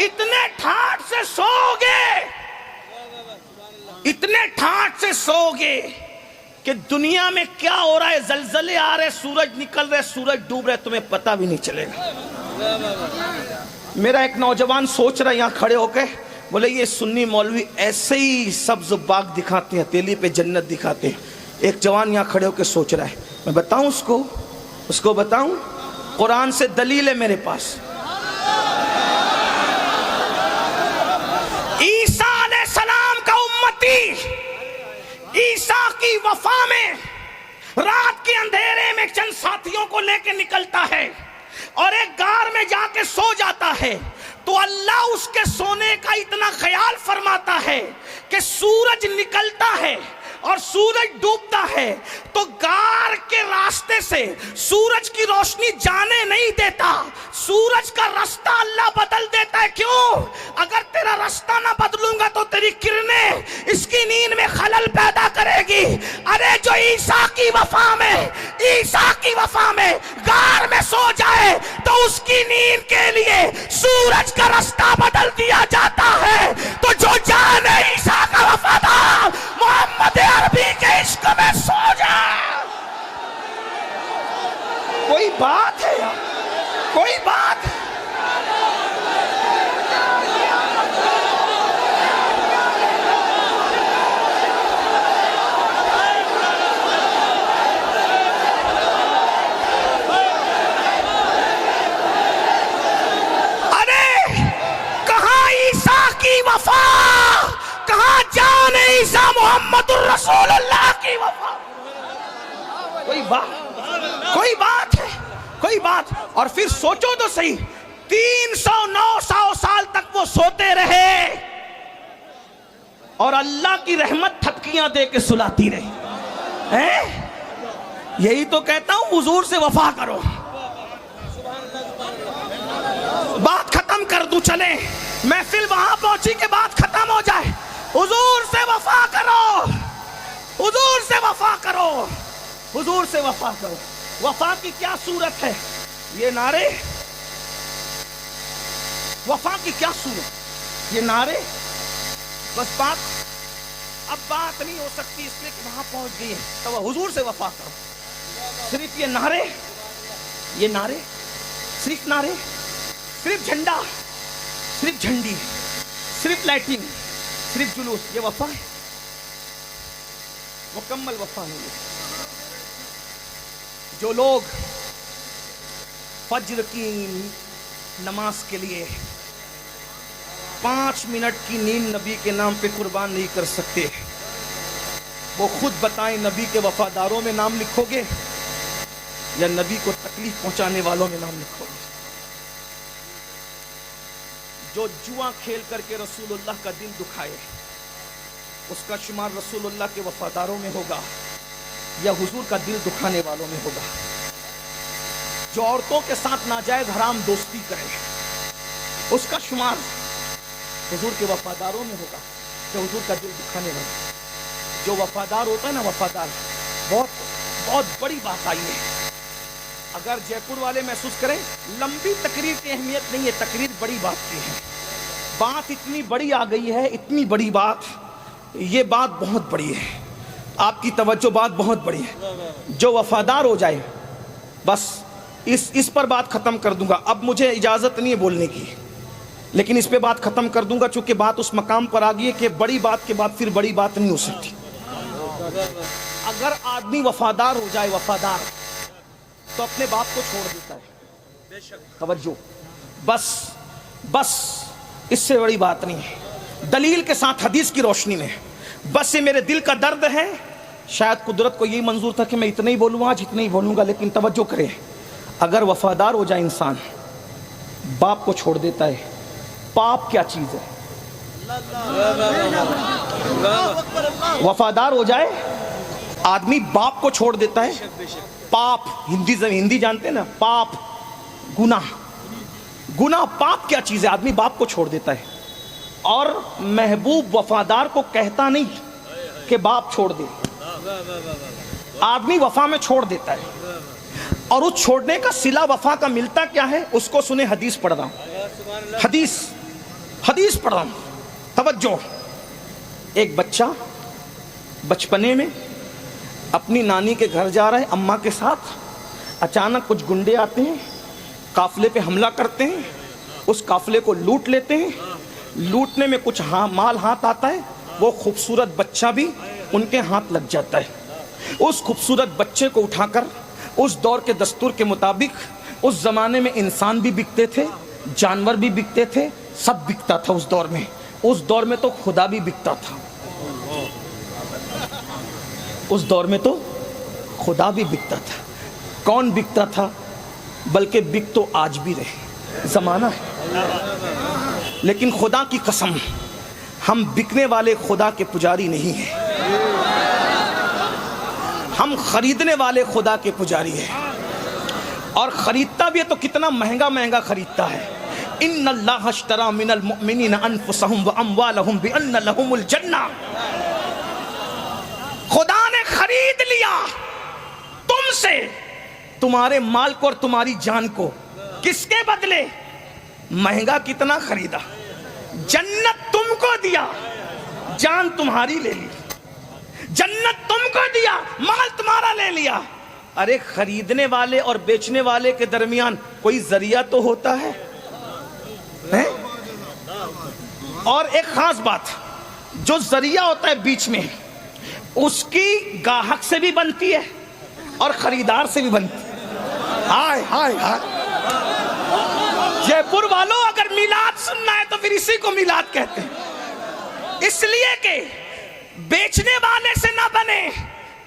اتنے ٹھاٹ سے سو گے، اتنے ٹھاٹ سے سو گے کہ دنیا میں کیا ہو رہا ہے، زلزلے آ رہے، سورج نکل رہے، سورج ڈوب رہے، تمہیں پتہ بھی نہیں چلے گا۔ میرا ایک نوجوان سوچ رہا ہے یہاں کھڑے ہو کے، بولے یہ سنی مولوی ایسے ہی سبز باغ دکھاتے ہیں، تیلی پہ جنت دکھاتے ہیں۔ ایک جوان یہاں کھڑے ہو کے سوچ رہا ہے، میں بتاؤں اس کو بتاؤں، قرآن سے دلیل ہے میرے پاس۔ عیسیٰ علیہ السلام کا امتی عیسیٰ کی وفا میں رات کے اندھیرے میں چند ساتھیوں کو لے کے نکلتا ہے اور ایک غار میں جا کے سو جاتا ہے، تو اللہ اس کے سونے کا اتنا خیال فرماتا ہے کہ سورج نکلتا ہے اور سورج ڈوبتا ہے تو غار کے راستے سے سورج کی روشنی جانے نہیں دیتا، سورج کا رستہ اللہ بدل دیتا ہے۔ کیوں؟ اگر تیرا رستہ نہ بدلوں گا تو تیری کرنیں اس کی نیند میں خلل پیدا کرے گی۔ ارے جو عیسیٰ کی وفا میں غار میں سو جائے تو اس کی نیند کے لیے سورج کا رستہ بدل دیا جاتا ہے، تو جو جان عیسیٰ کا وفادار محمد عربی کے عشق میں سو جائے۔ کوئی بات ہے یار، کوئی بات ہے۔ کی وفا، کہاں جان عیسیٰ محمد الرسول اللہ کی وفا. کوئی بات ہے، کوئی بات. اور پھر سوچو تو صحیح، 300-900 سال تک وہ سوتے رہے اور اللہ کی رحمت تھپکیاں دے کے سلاتی رہی. یہی تو کہتا ہوں حضور سے وفا کرو. بات ختم کر دوں، چلیں محفل وہاں پہنچی کہ بات ختم ہو جائے. حضور سے وفا کرو، حضور سے وفا کرو، حضور سے وفا کرو. وفا کی کیا صورت ہے؟ یہ نعرے، وفا کی کیا صورت؟ یہ نعرے. بس اب بات نہیں ہو سکتی اس لیے کہ وہاں پہنچ گئی ہے. تو حضور سے وفا کرو. صرف یہ نعرے، صرف نعرے، صرف جھنڈا، صرف جھنڈی، صرف لائٹنگ، صرف جلوس، یہ وفا ہے؟ مکمل وفا نہیں ہے. جو لوگ فجر کی نماز کے لیے 5 منٹ کی نیند نبی کے نام پہ قربان نہیں کر سکتے، وہ خود بتائیں نبی کے وفاداروں میں نام لکھو گے یا نبی کو تکلیف پہنچانے والوں میں نام لکھو گے؟ جو جوا کھیل کر کے رسول اللہ کا دل دکھائے، اس کا شمار رسول اللہ کے وفاداروں میں ہوگا یا حضور کا دل دکھانے والوں میں ہوگا؟ جو عورتوں کے ساتھ ناجائز حرام دوستی کرے، اس کا شمار حضور کے وفاداروں میں ہوگا یا حضور کا دل دکھانے والا؟ جو وفادار ہوتا ہے نا، وفادار، بہت بڑی بات آئی ہے. اگر جے پور والے محسوس کریں لمبی تقریر کی اہمیت نہیں ہے، تقریر بڑی بات کی ہے. بات اتنی بڑی آ گئی ہے، اتنی بڑی بات، یہ بات بہت بڑی ہے. آپ کی توجہ، بات بہت بڑی ہے. جو وفادار ہو جائے، بس اس پر بات ختم کر دوں گا. اب مجھے اجازت نہیں ہے بولنے کی، لیکن اس پہ بات ختم کر دوں گا چونکہ بات اس مقام پر آ گئی ہے کہ بڑی بات کے بعد پھر بڑی بات نہیں ہو سکتی. اگر آدمی وفادار ہو جائے، وفادار، تو اپنے باپ کو چھوڑ دیتا ہے. توجہ، بس اس سے بڑی بات نہیں ہے. دلیل کے ساتھ حدیث کی روشنی میں، بس یہ میرے دل کا درد ہے. شاید قدرت کو یہی منظور تھا کہ میں اتنا ہی بولوں آج، اتنا ہی بولوں گا، لیکن توجہ کرے، اگر وفادار ہو جائے انسان، باپ کو چھوڑ دیتا ہے. پاپ کیا چیز ہے؟ وفادار ہو جائے آدمی، باپ کو چھوڑ دیتا ہے. پاپ، ہندی جانتے ہیں نا، پاپ، گناہ، پاپ کیا چیز ہے؟ آدمی باپ کو چھوڑ دیتا ہے. اور محبوب وفادار کو کہتا نہیں کہ باپ چھوڑ دے، آدمی وفا میں چھوڑ دیتا ہے. اور اس چھوڑنے کا صلہ وفا کا ملتا کیا ہے؟ اس کو سنیں، حدیث پڑھ رہا ہوں، حدیث پڑھ رہا ہوں. توجہ. ایک بچہ بچپنے میں اپنی نانی کے گھر جا رہا ہے اماں کے ساتھ. اچانک کچھ گنڈے آتے ہیں، قافلے پہ حملہ کرتے ہیں، اس قافلے کو لوٹ لیتے ہیں. لوٹنے میں کچھ مال ہاتھ آتا ہے، وہ خوبصورت بچہ بھی ان کے ہاتھ لگ جاتا ہے. اس خوبصورت بچے کو اٹھا کر، اس دور کے دستور کے مطابق، اس زمانے میں انسان بھی بکتے تھے، جانور بھی بکتے تھے، سب بکتا تھا اس دور میں. اس دور میں تو خدا بھی بکتا تھا، اس دور میں تو خدا بھی بکتا تھا. کون بکتا تھا؟ بلکہ بک تو آج بھی رہے، زمانہ ہے. لیکن خدا کی قسم، ہم بکنے والے خدا کے پجاری نہیں ہیں، ہم خریدنے والے خدا کے پجاری ہیں. اور خریدتا بھی ہے تو کتنا مہنگا خریدتا ہے. ان اللہ اشتری من المؤمنین انفسهم واموالهم بان لهم الجنہ. خدا نے خرید لیا تم سے تمہارے مال کو اور تمہاری جان کو. کس کے بدلے؟ مہنگا کتنا خریدا، جنت تم کو دیا، جان تمہاری لے لی. جنت تم کو دیا، مال تمہارا لے لیا. ارے خریدنے والے اور بیچنے والے کے درمیان کوئی ذریعہ تو ہوتا ہے. اور ایک خاص بات، جو ذریعہ ہوتا ہے بیچ میں، اس کی گاہک سے بھی بنتی ہے اور خریدار سے بھی بنتی ہے. ہائے ہائے ہائے. جے پور والوں، اگر میلاد سننا ہے تو پھر پھر اسی کو میلاد کہتے ہیں. اس لیے کہ بیچنے والے سے نہ بنے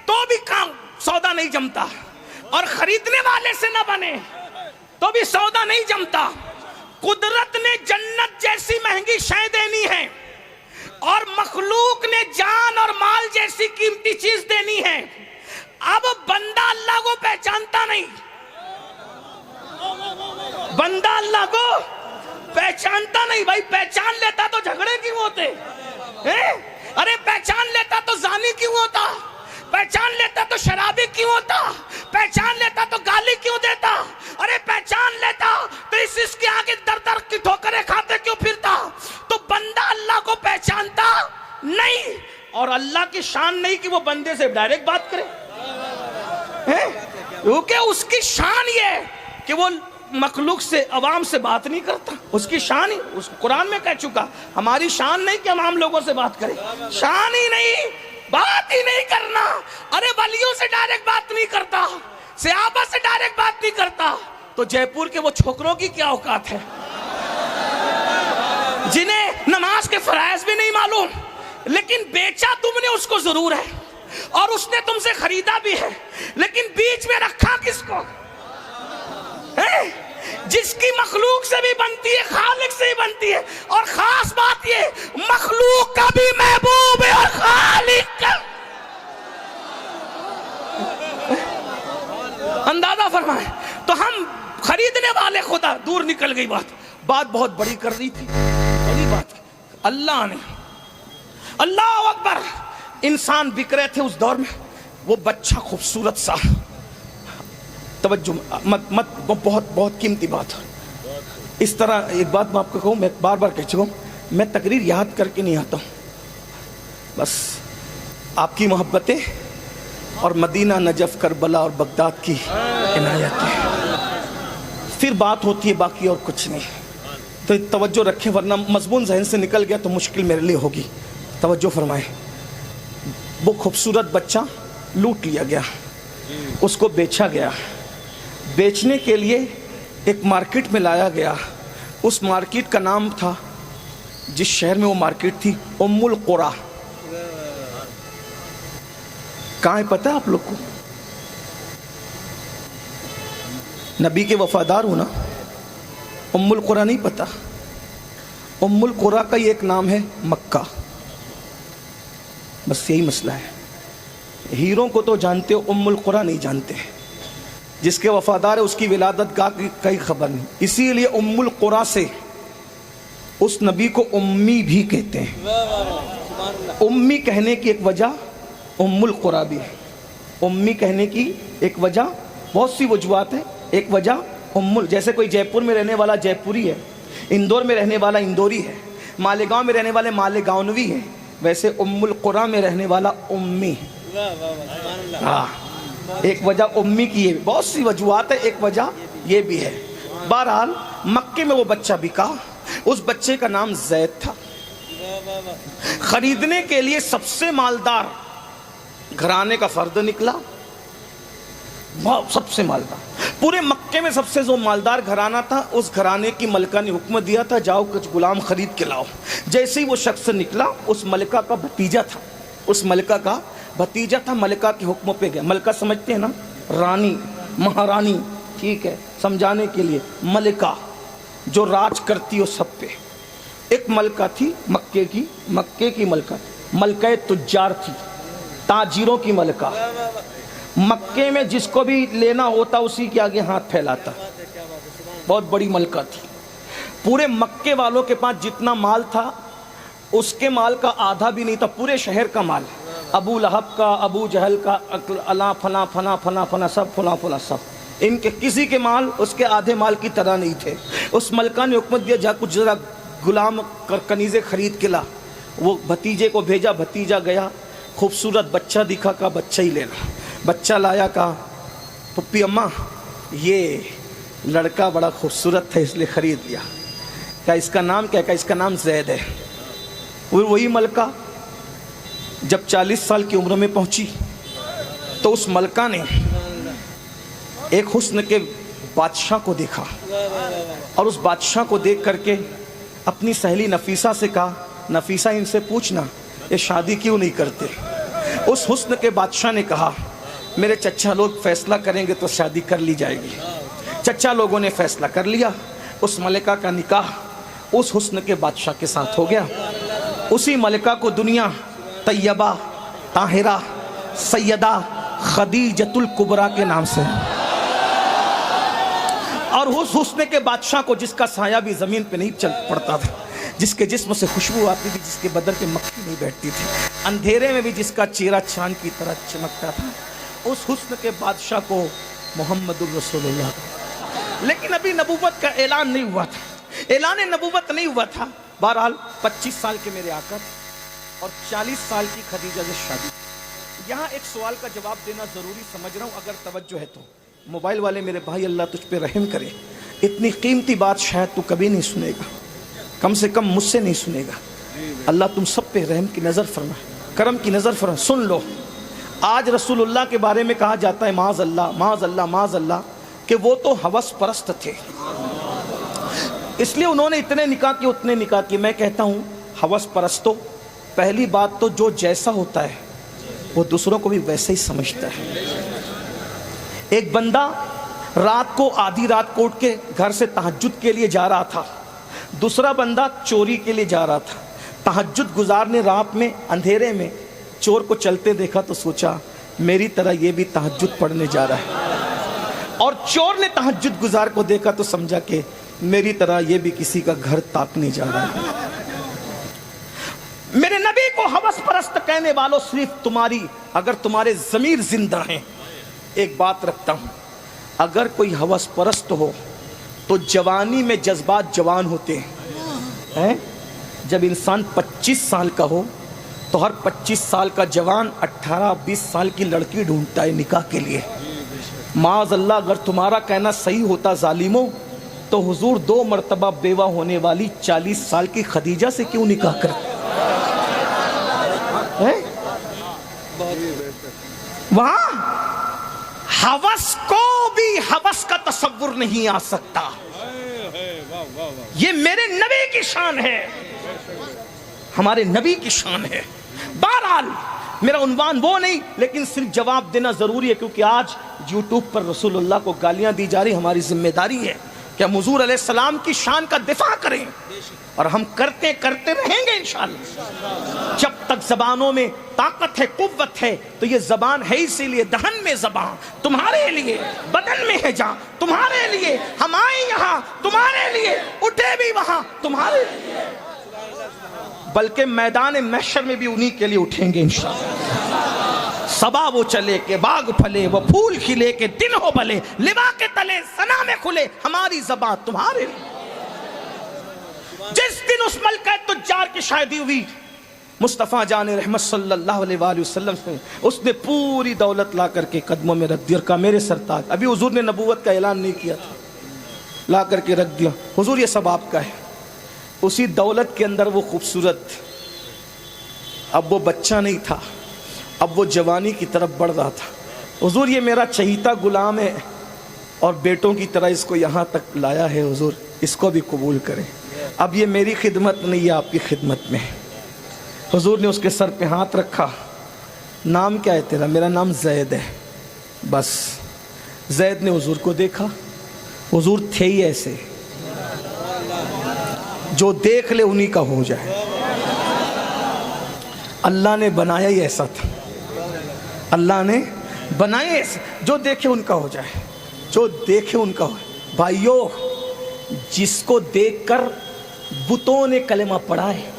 تو بھی کام سودا نہیں جمتا, اور خریدنے والے سے نہ بنے تو بھی سودا نہیں جمتا. قدرت نے جنت جیسی مہنگی شے دینی ہے اور مخلوق نے جان اور مال جیسی قیمتی چیز دینی ہے. اب بندہ اللہ کو پہچانتا نہیں, بندہ اللہ کو پہچانتا نہیں. بھائی پہچان لیتا تو جھگڑے کیوں ہوتے؟ ارے پہچان لیتا تو زانی کیوں ہوتا؟ پہچان لیتا تو شرابی کیوں ہوتا؟ پہچان لیتا تو گالی کیوں دیتا؟ ارے پہچان لیتا تو اس کے آگے در در کی ٹھوکریں کھاتے کیوں پھرتا؟ تو بندہ اللہ کو پہچانتا نہیں, اور اللہ کی شان نہیں کہ وہ بندے سے ڈائریکٹ بات کرے, کیونکہ اس کی شان یہ ہے کہ وہ مخلوق سے عوام سے بات نہیں کرتا. اس کی شان ہی, اس قرآن میں کہہ چکا, ہماری شان نہیں کہ ہم عام لوگوں سے بات کریں, شان ہی نہیں, بات ہی نہیں کرنا. ارے ولیوں سے ڈائریکٹ بات نہیں کرتا, صحابہ سے ڈائریکٹ بات نہیں کرتا, تو جے پور کے وہ چھوکروں کی کیا اوقات ہے جنہیں نماز کے فرائض بھی نہیں معلوم, لیکن بیچا تم نے اس کو ضرور ہے, اور اس نے تم سے خریدا بھی ہے, لیکن بیچ میں رکھا کس کو؟ جس کی مخلوق سے بھی بنتی ہے, خالق سے ہی بنتی ہے. اور خاص بات یہ, مخلوق کا بھی محبوب ہے اور خالق کا. اندازہ فرمائیں. تو ہم خریدنے والے خدا, دور نکل گئی بات بہت بڑی کر رہی تھی, بڑی بات. اللہ نے, اللہ اکبر, انسان بک رہے تھے اس دور میں. وہ بچہ خوبصورت سا, توجہ مت بہت بہت قیمتی بات. اس طرح ایک بات میں آپ کو کہوں, میں بار بار کہہ چکا ہوں, میں تقریر یاد کر کے نہیں آتا ہوں, بس آپ کی محبتیں اور مدینہ, نجف, کربلا اور بغداد کی عنایتیں, پھر بات ہوتی ہے, باقی اور کچھ نہیں. تو توجہ رکھیں, ورنہ مضمون ذہن سے نکل گیا تو مشکل میرے لیے ہوگی. توجہ فرمائیں. وہ خوبصورت بچہ لوٹ لیا گیا, اس کو بیچا گیا. بیچنے کے لیے ایک مارکیٹ میں لایا گیا. اس مارکیٹ کا نام تھا, جس شہر میں وہ مارکیٹ تھی, ام القریٰ. کہاں ہے پتہ ہے آپ لوگ کو؟ نبی کے وفادار ہو نا, ام القریٰ نہیں پتہ؟ ام القریٰ کا یہ ایک نام ہے مکہ. بس یہی مسئلہ ہے. ہیروں کو تو جانتے ہو, ام القریٰ نہیں جانتے. جس کے وفادار ہے اس کی ولادت گاہ کی کئی خبر نہیں. اسی لیے ام القریٰ سے اس نبی کو امی بھی کہتے ہیں. امی کہنے کی ایک وجہ ام القریٰ بھی ہے. امی کہنے کی ایک وجہ, بہت سی وجوہات ہیں. ایک وجہ جیسے کوئی جے پور میں رہنے والا جے پوری ہے, اندور میں رہنے والا اندوری ہے, مالیگاؤں میں رہنے والے مالیگاؤنوی ہیں, ویسے ام القریٰ میں رہنے والا امی. ہاں, ایک وجہ امی کی, یہ بہت سی وجوہات ہے, ایک وجہ یہ بھی ہے. بہرحال مکے میں وہ بچہ بکا. اس بچے کا نام زید تھا. خریدنے کے لیے سب سے مالدار گھرانے کا فرد نکلا, سب سے مالدار. پورے مکے میں سب سے جو مالدار گھرانہ تھا, اس گھرانے کی ملکہ نے حکم دیا تھا, جاؤ کچھ غلام خرید کے لاؤ. جیسے ہی وہ شخص نکلا, اس ملکہ کا بھتیجا تھا, اس ملکہ کا بھتیجا تھا, ملکہ کے حکم پہ گیا. ملکہ سمجھتے ہیں نا, رانی, مہارانی, ٹھیک ہے, سمجھانے کے لیے ملکہ جو راج کرتی ہو سب پہ. ایک ملکہ تھی مکے کی ملکہ, ملکہ تجار تھی, تاجروں کی ملکہ. مکے میں جس کو بھی لینا ہوتا اسی کے آگے ہاتھ پھیلاتا. بہت بڑی ملکہ تھی. پورے مکے والوں کے پاس جتنا مال تھا, اس کے مال کا آدھا بھی نہیں تھا, پورے شہر کا مال. ابو لہب کا, ابو جہل کا, اللہ فلاں فلاں فلاں فلاں سب فلاں فلاں سب, ان کے کسی کے مال اس کے آدھے مال کی طرح نہیں تھے. اس ملکہ نے حکم دیا, جا کچھ ذرا غلام کنیزیں خرید کے لا. وہ بھتیجے کو بھیجا, بھتیجا گیا, خوبصورت بچہ دکھا, کا بچہ ہی لینا. بچہ لایا, کہا پپی اماں یہ لڑکا بڑا خوبصورت تھا اس لیے خرید لیا. کہا اس کا نام کیا؟ کہا اس کا نام زید ہے. وہی ملکہ جب 40 سال کی عمر میں پہنچی تو اس ملکہ نے ایک حسن کے بادشاہ کو دیکھا, اور اس بادشاہ کو دیکھ کر کے اپنی سہیلی نفیسہ سے کہا نفیسہ ان سے پوچھنا یہ شادی کیوں نہیں کرتے؟ اس حسن کے بادشاہ نے کہا میرے چچا لوگ فیصلہ کریں گے تو شادی کر لی جائے گی۔ چچا لوگوں نے فیصلہ کر لیا، اس ملکہ کا نکاح اس حسن کے بادشاہ کے ساتھ ہو گیا۔ اسی ملکہ کو دنیا طیبہ طاہرہ سیدہ خدیجۃ الکبریٰ کے نام سے، اور اس حسن کے بادشاہ کو جس کا سایہ بھی زمین پہ نہیں چل پڑتا تھا، جس کے جسم سے خوشبو آتی تھی، جس کے بدن پہ مکھی نہیں بیٹھتی تھی، اندھیرے میں بھی جس کا چہرہ چاند کی طرح چمکتا تھا، اس حسن کے بادشاہ کو محمد الرسول اللہ۔ لیکن ابھی نبوت کا اعلان نہیں ہوا تھا، اعلان نبوت نہیں ہوا تھا۔ بہرحال 25 سال کے میرے آقا اور 40 سال کی خدیجہ سے شادی۔ یہاں ایک سوال کا جواب دینا ضروری سمجھ رہا ہوں، اگر توجہ ہے تو موبائل والے میرے بھائی اللہ تجھ پہ رحم کرے، اتنی قیمتی بات شاید تو کبھی نہیں سنے گا، کم سے کم مجھ سے نہیں سنے گا۔ اللہ تم سب پہ رحم کی نظر فرمائے، کرم کی نظر فرمائے۔ سن لو، آج رسول اللہ کے بارے میں کہا جاتا ہے معاذ اللہ معاذ اللہ معاذ اللہ کہ وہ تو ہوس پرست تھے، اس لیے انہوں نے اتنے نکاح کیے اتنے نکاح کیے۔ میں کہتا ہوں ہوس پرستو، پہلی بات تو جو جیسا ہوتا ہے وہ دوسروں کو بھی ویسے ہی سمجھتا ہے۔ ایک بندہ رات کو آدھی رات کو اٹھ کے گھر سے تہجد کے لیے جا رہا تھا، دوسرا بندہ چوری کے لیے جا رہا تھا۔ تہجد گزار نے رات میں اندھیرے میں چور کو چلتے دیکھا تو سوچا میری طرح یہ بھی تہجد پڑھنے جا رہا ہے، اور چور نے تہجد گزار کو دیکھا تو سمجھا کہ میری طرح یہ بھی کسی کا گھر تاکنے جا رہا ہے۔ میرے نبی کو ہوس پرست کہنے والوں صرف تمہاری، اگر تمہارے ضمیر زندہ ہیں، ایک بات رکھتا ہوں، اگر کوئی ہوس پرست ہو تو جوانی میں جذبات جوان ہوتے ہیں۔ جب انسان 25 سال کا ہو تو ہر 25 سال کا جوان 18-20 سال کی لڑکی ڈھونڈتا ہے نکاح کے لیے۔ معاذ اللہ اگر تمہارا کہنا صحیح ہوتا ظالموں تو حضور 2 مرتبہ بیوہ ہونے والی 40 سال کی خدیجہ سے کیوں نکاح کرتے؟ وہاں ہوس کو بھی ہوس کا تصور نہیں آ سکتا۔ یہ میرے نبی کی شان ہے، ہمارے نبی کی شان ہے۔ بہرحال میرا عنوان وہ نہیں، لیکن صرف جواب دینا ضروری ہے، کیونکہ آج یوٹیوب پر رسول اللہ کو گالیاں دی جا رہی، ہماری ذمہ داری ہے کہ ہم حضور علیہ السلام کی شان کا دفاع کریں، اور ہم کرتے رہیں گے انشاءاللہ۔ جب تک زبانوں میں طاقت ہے قوت ہے تو یہ زبان ہے، اسی لیے دہن میں زبان تمہارے لیے، بدن میں ہے جان تمہارے لیے، ہم آئیں یہاں تمہارے لیے، اٹھے بھی وہاں تمہارے لیے، بلکہ میدان محشر میں بھی انہی کے لیے اٹھیں گے انشاءاللہ۔ صبا وہ چلے کہ باغ پھلے، وہ پھول کھلے کہ دن ہو بھلے، لوا کے تلے ثنا میں کھلے، ہماری زبان تمہارے لیے۔ جس دن اس ملکہ تجار کی شادی ہوئی مصطفیٰ جان رحمت صلی اللہ علیہ وآلہ وسلم سے، اس نے پوری دولت لا کر کے قدموں میں رکھ دیا اور کہا میرے سرتاج، ابھی حضور نے نبوت کا اعلان نہیں کیا تھا، لا کر کے رکھ دیا، حضور یہ سب آپ کا ہے۔ اسی دولت کے اندر وہ خوبصورت، اب وہ بچہ نہیں تھا، اب وہ جوانی کی طرف بڑھ رہا تھا۔ حضور یہ میرا چہیتا غلام ہے اور بیٹوں کی طرح اس کو یہاں تک لایا ہے، حضور اس کو بھی قبول کریں۔ اب یہ میری خدمت نہیں ہے، آپ کی خدمت میں۔ حضور نے اس کے سر پہ ہاتھ رکھا، نام کیا ہے تیرا؟ میرا نام زید ہے۔ بس زید نے حضور کو دیکھا، حضور تھے ہی ایسے، جو دیکھ لے انہی کا ہو جائے۔ اللہ نے بنایا ہی ایسا تھا، اللہ نے بنایا ایسا، جو دیکھے ان کا ہو جائے، جو دیکھے ان کا ہو جائے۔ بھائیو، جس کو دیکھ کر بتوں نے کلمہ پڑھا ہے،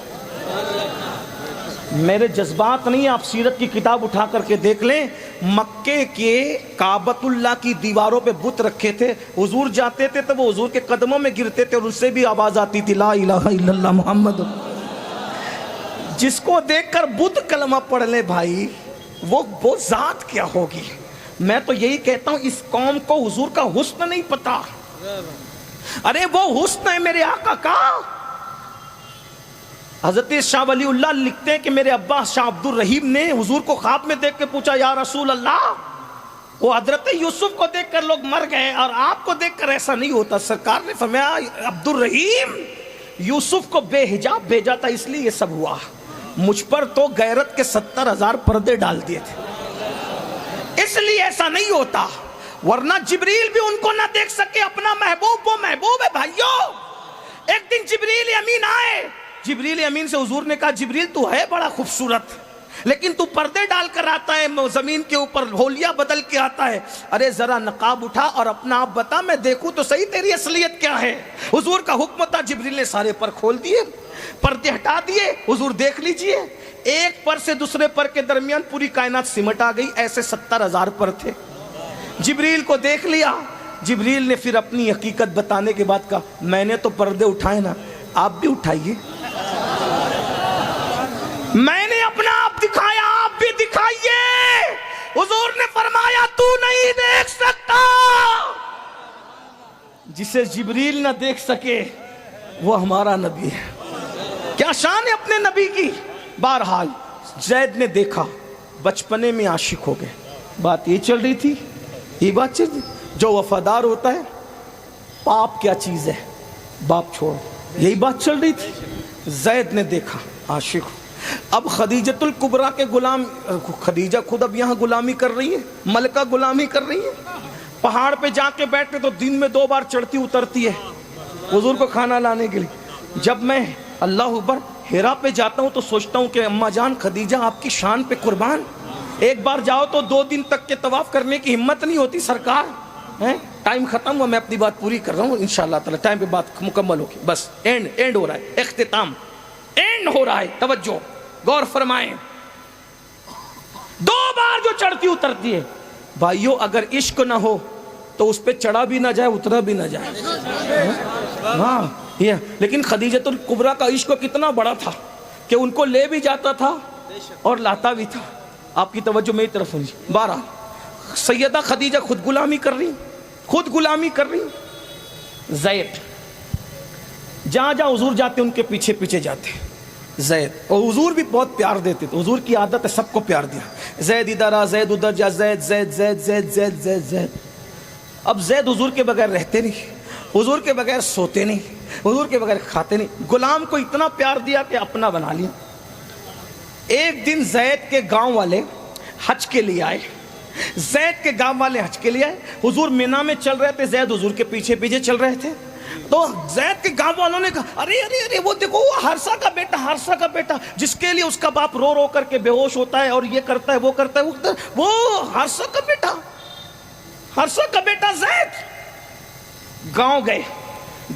میرے جذبات نہیں، آپ سیرت کی کتاب اٹھا کر کے دیکھ لیں، مکے کے کعبۃ اللہ کی دیواروں پہ بت رکھے تھے، حضور جاتے تھے تو وہ حضور کے قدموں میں گرتے تھے اور ان سے بھی آواز آتی تھی لا الہ الا اللہ محمد۔ جس کو دیکھ کر بت کلمہ پڑھ لے بھائی، وہ ذات کیا ہوگی۔ میں تو یہی کہتا ہوں اس قوم کو حضور کا حسن نہیں پتا، ارے وہ حسن ہے میرے آقا کا۔ حضرت شاہ ولی اللہ لکھتے ہیں کہ میرے ابا شاہ عبد الرحیم نے حضور کو خواب میں دیکھ کے پوچھا یا رسول اللہ، وہ حضرت یوسف کو دیکھ کر لوگ مر گئے اور آپ کو دیکھ کر ایسا نہیں ہوتا۔ سرکار نے فرمایا عبد الرحیم یوسف کو بے حجاب بھیجا تھا اس لیے یہ سب ہوا. مجھ پر تو غیرت کے 70,000 پردے ڈال دیے تھے اس لیے ایسا نہیں ہوتا. ورنہ جبریل بھی ان کو نہ دیکھ سکے. اپنا محبوب وہ محبوب ہے بھائیو. ایک دن جبریل امین آئے. جبریل امین سے حضور نے کہا جبریل تو ہے بڑا خوبصورت لیکن تو پردے ڈال کر آتا ہے زمین کے اوپر ہولیاں بدل کے آتا ہے. ارے ذرا نقاب اٹھا اور اپنا آپ بتا میں دیکھوں تو صحیح تیری اصلیت کیا ہے. حضور کا حکم تھا. جبریل نے سارے پر کھول دیے پردے ہٹا دیے. حضور دیکھ لیجئے ایک پر سے دوسرے پر کے درمیان پوری کائنات سمٹ آ گئی. ایسے 70,000 پر تھے. جبریل کو دیکھ لیا. جبریل نے پھر اپنی حقیقت بتانے کے بعد کہا میں نے تو پردے اٹھائے نا آپ بھی اٹھائیے. میں نے اپنا آپ دکھایا آپ بھی دکھائیے. حضور نے فرمایا تو نہیں دیکھ سکتا جسے جبریل نہ دیکھ سکے وہ ہمارا نبی ہے. کیا شان ہے اپنے نبی کی. بہرحال زید نے دیکھا بچپنے میں عاشق ہو گئے. بات یہ چل رہی تھی یہ بات چل رہی. جو وفادار ہوتا ہے باپ کیا چیز ہے باپ چھوڑ یہی بات چل رہی تھی. زید نے دیکھا عاشق ہو. اب خدیجۃ الکبریٰ کے غلام خدیجہ خود اب یہاں غلامی کر رہی ہے. ملکہ غلامی کر رہی ہے. پہاڑ پہ جا کے بیٹھتے تو دن میں 2 بار چڑھتی اترتی ہے حضور کو کھانا لانے کے لیے. جب میں اللہ اکبر ہیرا پہ جاتا ہوں تو سوچتا ہوں کہ اماں جان خدیجہ آپ کی شان پہ قربان. ایک بار جاؤ تو 2 دن تک کے طواف کرنے کی ہمت نہیں ہوتی سرکار. ٹائم ختم ہوا میں اپنی بات پوری کر رہا ہوں انشاءاللہ تعالی ٹائم پہ بات مکمل ہوگی. بس اینڈ ہو رہا ہے. اختتام اینڈ ہو رہا ہے. توجہ غور فرمائیں. 2 بار جو چڑھتی اترتی ہے بھائیو اگر عشق نہ ہو تو اس پہ چڑھا بھی نہ جائے اترا بھی نہ جائے. ہاں لیکن خدیجۃ الکبریٰ کا عشق کتنا بڑا تھا کہ ان کو لے بھی جاتا تھا اور لاتا بھی تھا. آپ کی توجہ میری طرف ہونی. 12 سیدہ خدیجہ خود غلامی کر رہی. زید جہاں جہاں حضور جاتے ان کے پیچھے پیچھے جاتے زید. اور حضور بھی بہت پیار دیتے تھے. حضور کی عادت ہے سب کو پیار دیا. زید ادھر آ زید ادھر جا زید زید زید زید زید زید زید. اب زید حضور کے بغیر رہتے نہیں حضور کے بغیر سوتے نہیں حضور کے بغیر کھاتے نہیں. غلام کو اتنا پیار دیا کہ اپنا بنا لیا. ایک دن زید کے گاؤں والے حج کے لیے آئے. زید کے گاؤں والے حج کے لیے آئے. حضور مینا میں چل رہے تھے. زید حضور کے پیچھے پیچھے چل رہے تھے. تو زید کے گاؤں والوں نے کہا ارے ارے ارے وہ دیکھو وہ حارثہ کا بیٹا جس کے لیے اس کا باپ رو رو کر کے بے ہوش ہوتا ہے اور یہ کرتا ہے وہ کرتا ہے وہ حارثہ کا بیٹا زید. گاؤں گئے.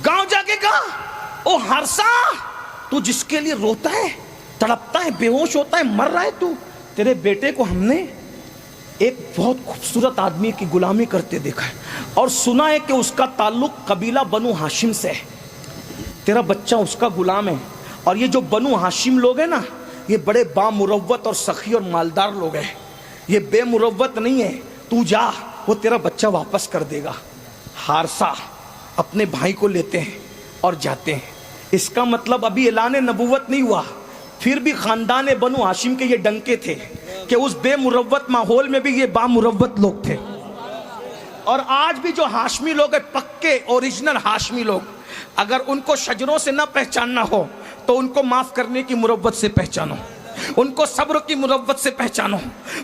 گاؤں جا کے کہا او حارثہ تو جس کے لیے روتا ہے تڑپتا ہے بے ہوش ہوتا ہے مر رہا ہے تیرے بیٹے کو ہم نے ایک بہت خوبصورت آدمی کی غلامی کرتے دیکھا ہے اور سنا ہے کہ اس کا تعلق قبیلہ بنو ہاشم سے ہے. تیرا بچہ اس کا غلام ہے. اور یہ جو بنو ہاشم لوگ ہیں نا یہ بڑے بامروت اور سخی اور مالدار لوگ ہیں. یہ بے مروت نہیں ہے. تو جا وہ تیرا بچہ واپس کر دے گا. حارثہ اپنے بھائی کو لیتے ہیں اور جاتے ہیں. اس کا مطلب ابھی اعلان نبوت نہیں ہوا پھر بھی خاندان بنو ہاشم کے یہ ڈنکے تھے کہ اس بے مروت ماحول میں بھی یہ بامروت لوگ تھے. اور آج بھی جو ہاشمی لوگ ہیں پکے اوریجنل ہاشمی لوگ اگر ان کو شجروں سے نہ پہچاننا ہو تو ان کو معاف کرنے کی مروت سے پہچانو. ان کو صبر کی مروت سے پہچانو.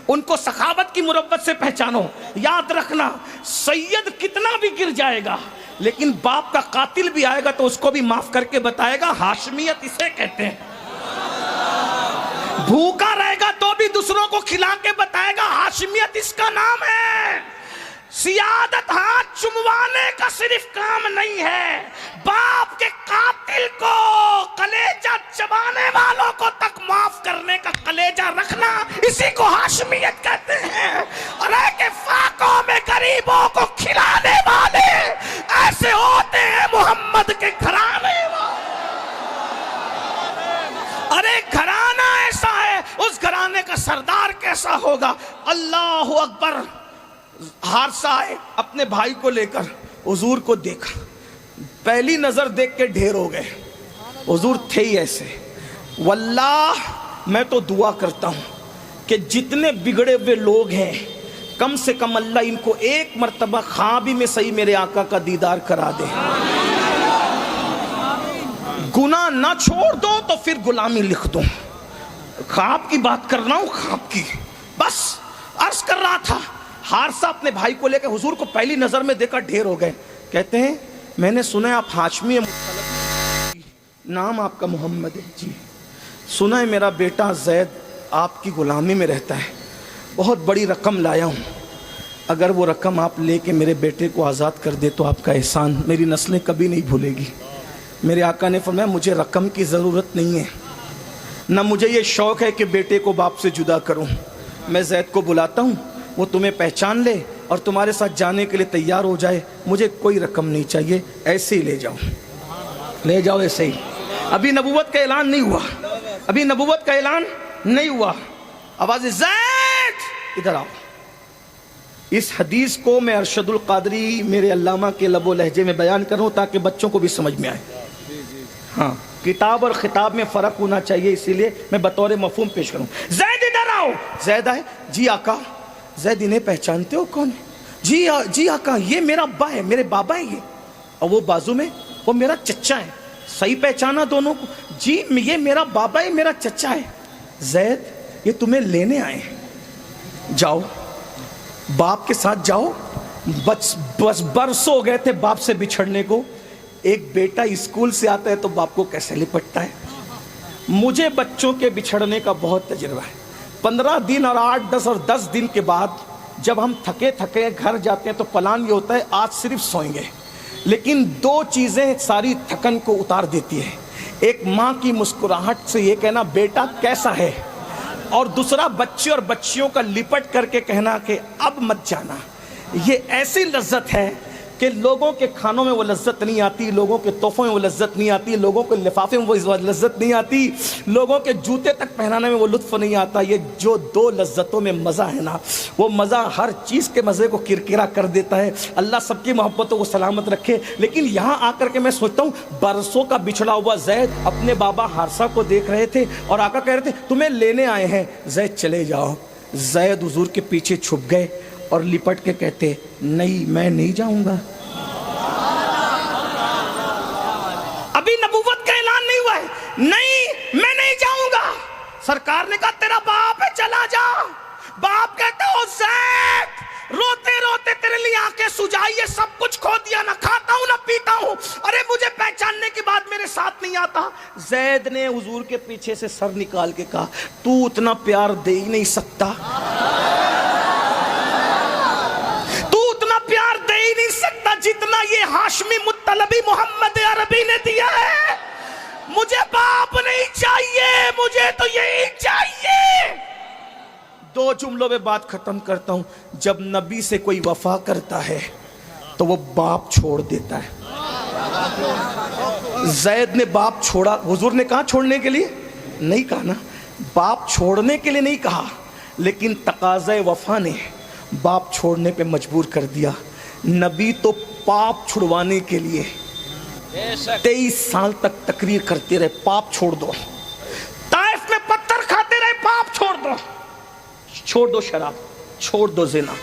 ان کو سخاوت کی مروت سے پہچانو. یاد رکھنا سید کتنا بھی گر جائے گا لیکن باپ کا قاتل بھی آئے گا تو اس کو بھی معاف کر کے بتائے گا. ہاشمیت اسے کہتے ہیں. بھوکا رہے گا تو بھی دوسروں کو کھلا کے بتائے گا. ہاشمیت اس کا نام ہے. سیادت ہاتھ چموانے کا صرف کام نہیں ہے باپ کے قاتل کو کلیجہ چبانے والوں کو تک معاف کرنے کا کلیجہ رکھنا اسی کو ہاشمیت کہتے ہیں. اور اے کہ فاقوں میں غریبوں کو کھلانے والے ایسے ہوتے ہیں محمد کے گھرانے والے. ارے گھرانہ ایسا ہے اس گھرانے کا سردار کیسا ہوگا. اللہ اکبر. حارثہ آئے اپنے بھائی کو لے کر حضور کو دیکھا. پہلی نظر دیکھ کے ڈھیر ہو گئے. حضور تھے ہی ایسے. واللہ میں تو دعا کرتا ہوں کہ جتنے بگڑے ہوئے لوگ ہیں کم سے کم اللہ ان کو ایک مرتبہ خواب ہی میں صحیح میرے آقا کا دیدار کرا دے. گناہ نہ چھوڑ دو تو پھر غلامی لکھ دو. خواب کی بات کر رہا ہوں, خواب کی. بس عرض کر رہا تھا, حارثہ اپنے بھائی کو لے کے حضور کو پہلی نظر میں دیکھا ڈھیر ہو گئے. کہتے ہیں میں نے سنا ہے آپ ہاشمی مطلب, نام آپ کا محمد ہے جی. سنا ہے میرا بیٹا زید آپ کی غلامی میں رہتا ہے, بہت بڑی رقم لایا ہوں, اگر وہ رقم آپ لے کے میرے بیٹے کو آزاد کر دے تو آپ کا احسان میری نسلیں کبھی نہیں بھولے گی. میرے آقا نے فرمایا مجھے رقم کی ضرورت نہیں ہے, نہ مجھے یہ شوق ہے کہ بیٹے کو باپ سے جدا کروں. میں زید کو بلاتا ہوں, وہ تمہیں پہچان لے اور تمہارے ساتھ جانے کے لیے تیار ہو جائے. مجھے کوئی رقم نہیں چاہیے, ایسے ہی لے جاؤ, لے جاؤ ایسے ہی. ابھی نبوت کا اعلان نہیں ہوا, ابھی نبوت کا اعلان نہیں ہوا. آواز زید ادھر آؤ. اس حدیث کو میں ارشد القادری میرے علامہ کے لب و لہجے میں بیان کروں تاکہ بچوں کو بھی سمجھ میں آئے. ہاں, کتاب اور خطاب میں فرق ہونا چاہیے, اسی لیے میں بطور مفہوم پیش کروں. زید ادھر آؤ. زید آئے. جی آقا. زید انہیں پہچانتے ہو کون ہے؟ جی آقا یہ میرا ابا ہے, میرے بابا ہے یہ, اور وہ بازو میں وہ میرا چچا ہے. صحیح پہچانا دونوں کو؟ جی یہ میرا بابا ہے, میرا چچا ہے. زید یہ تمہیں لینے آئے ہیں, جاؤ باپ کے ساتھ جاؤ. بس برسوں ہو گئے تھے باپ سے بچھڑنے کو. ایک بیٹا اسکول سے آتا ہے تو باپ کو کیسے لپٹتا ہے. مجھے بچوں کے بچھڑنے کا بہت تجربہ ہے. 15 دن اور 8, 10 اور 10 دن کے بعد جب ہم تھکے گھر جاتے ہیں تو پلان یہ ہوتا ہے آج صرف سوئیں گے. لیکن 2 چیزیں ساری تھکن کو اتار دیتی ہے. ایک ماں کی مسکراہٹ سے یہ کہنا بیٹا کیسا ہے, اور دوسرا بچے اور بچیوں کا لپٹ کر کے کہنا کہ اب مت جانا. یہ ایسی لذت ہے کہ لوگوں کے کھانوں میں وہ لذت نہیں آتی, لوگوں کے تحفوں میں وہ لذت نہیں آتی, لوگوں کے لفافے میں وہ لذت نہیں آتی, لوگوں کے جوتے تک پہنانے میں وہ لطف نہیں آتا. یہ جو 2 لذتوں میں مزہ ہے نا, وہ مزہ ہر چیز کے مزے کو کرکرا کر دیتا ہے. اللہ سب کی محبتوں کو سلامت رکھے. لیکن یہاں آ کر کے میں سوچتا ہوں, برسوں کا بچھڑا ہوا زید اپنے بابا حارثہ کو دیکھ رہے تھے اور آقا کہہ رہے تھے تمہیں لینے آئے ہیں, زید چلے جاؤ. زید حضور کے پیچھے چھپ گئے اور لپٹ کے کہتے نہیں میں نہیں جاؤں گا. ابھی نبوت کا اعلان نہیں ہوا ہے, نہیں میں نہیں جاؤں گا. سرکار نے کہا تیرا باپ ہے چلا جا. باپ کہتے ہو زید روتے روتے تیرے لیے آنکھیں سجائیے, سب کچھ کھو دیا, نہ کھاتا ہوں نہ پیتا ہوں, ارے مجھے پہچاننے کے بعد میرے ساتھ نہیں آتا. زید نے حضور کے پیچھے سے سر نکال کے کہا تو اتنا پیار دے ہی نہیں سکتا, جتنا یہ ہاشمی مطلبی محمد عربی نے دیا ہے. مجھے باپ نہیں چاہیے, مجھے تو یہی چاہیے. 2 جملوں میں بات ختم کرتا ہوں. جب نبی سے کوئی وفا کرتا ہے تو وہ باپ چھوڑ دیتا ہے. زید نے باپ چھوڑا, حضور نے کہا چھوڑنے کے لیے نہیں کہا نا, باپ چھوڑنے کے لیے نہیں کہا, لیکن تقاضۂ وفا نے باپ چھوڑنے پہ مجبور کر دیا. نبی تو پاپ چھڑوانے کے لیے 23 سال تک تقریر کرتے رہے, پاپ چھوڑ دو. طائف میں پتھر کھاتے رہے, پاپ چھوڑ دو. چھوڑ دو شراب, چھوڑ دو زنا,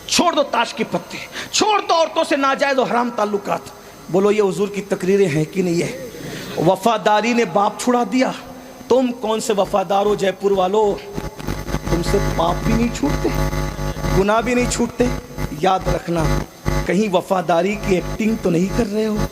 چھوڑ دو تاش کی پتے, چھوڑ دو عورتوں سے ناجائز و حرام تعلقات. بولو یہ حضور کی تقریریں ہیں کہ نہیں ہے؟ وفاداری نے باپ چھڑا دیا. تم کون سے وفادار ہو جے پور والو, تم سے پاپ بھی نہیں چھوٹتے, گناہ بھی نہیں چھوٹتے. یاد رکھنا کہیں وفاداری کی ایکٹنگ تو نہیں کر رہے ہو.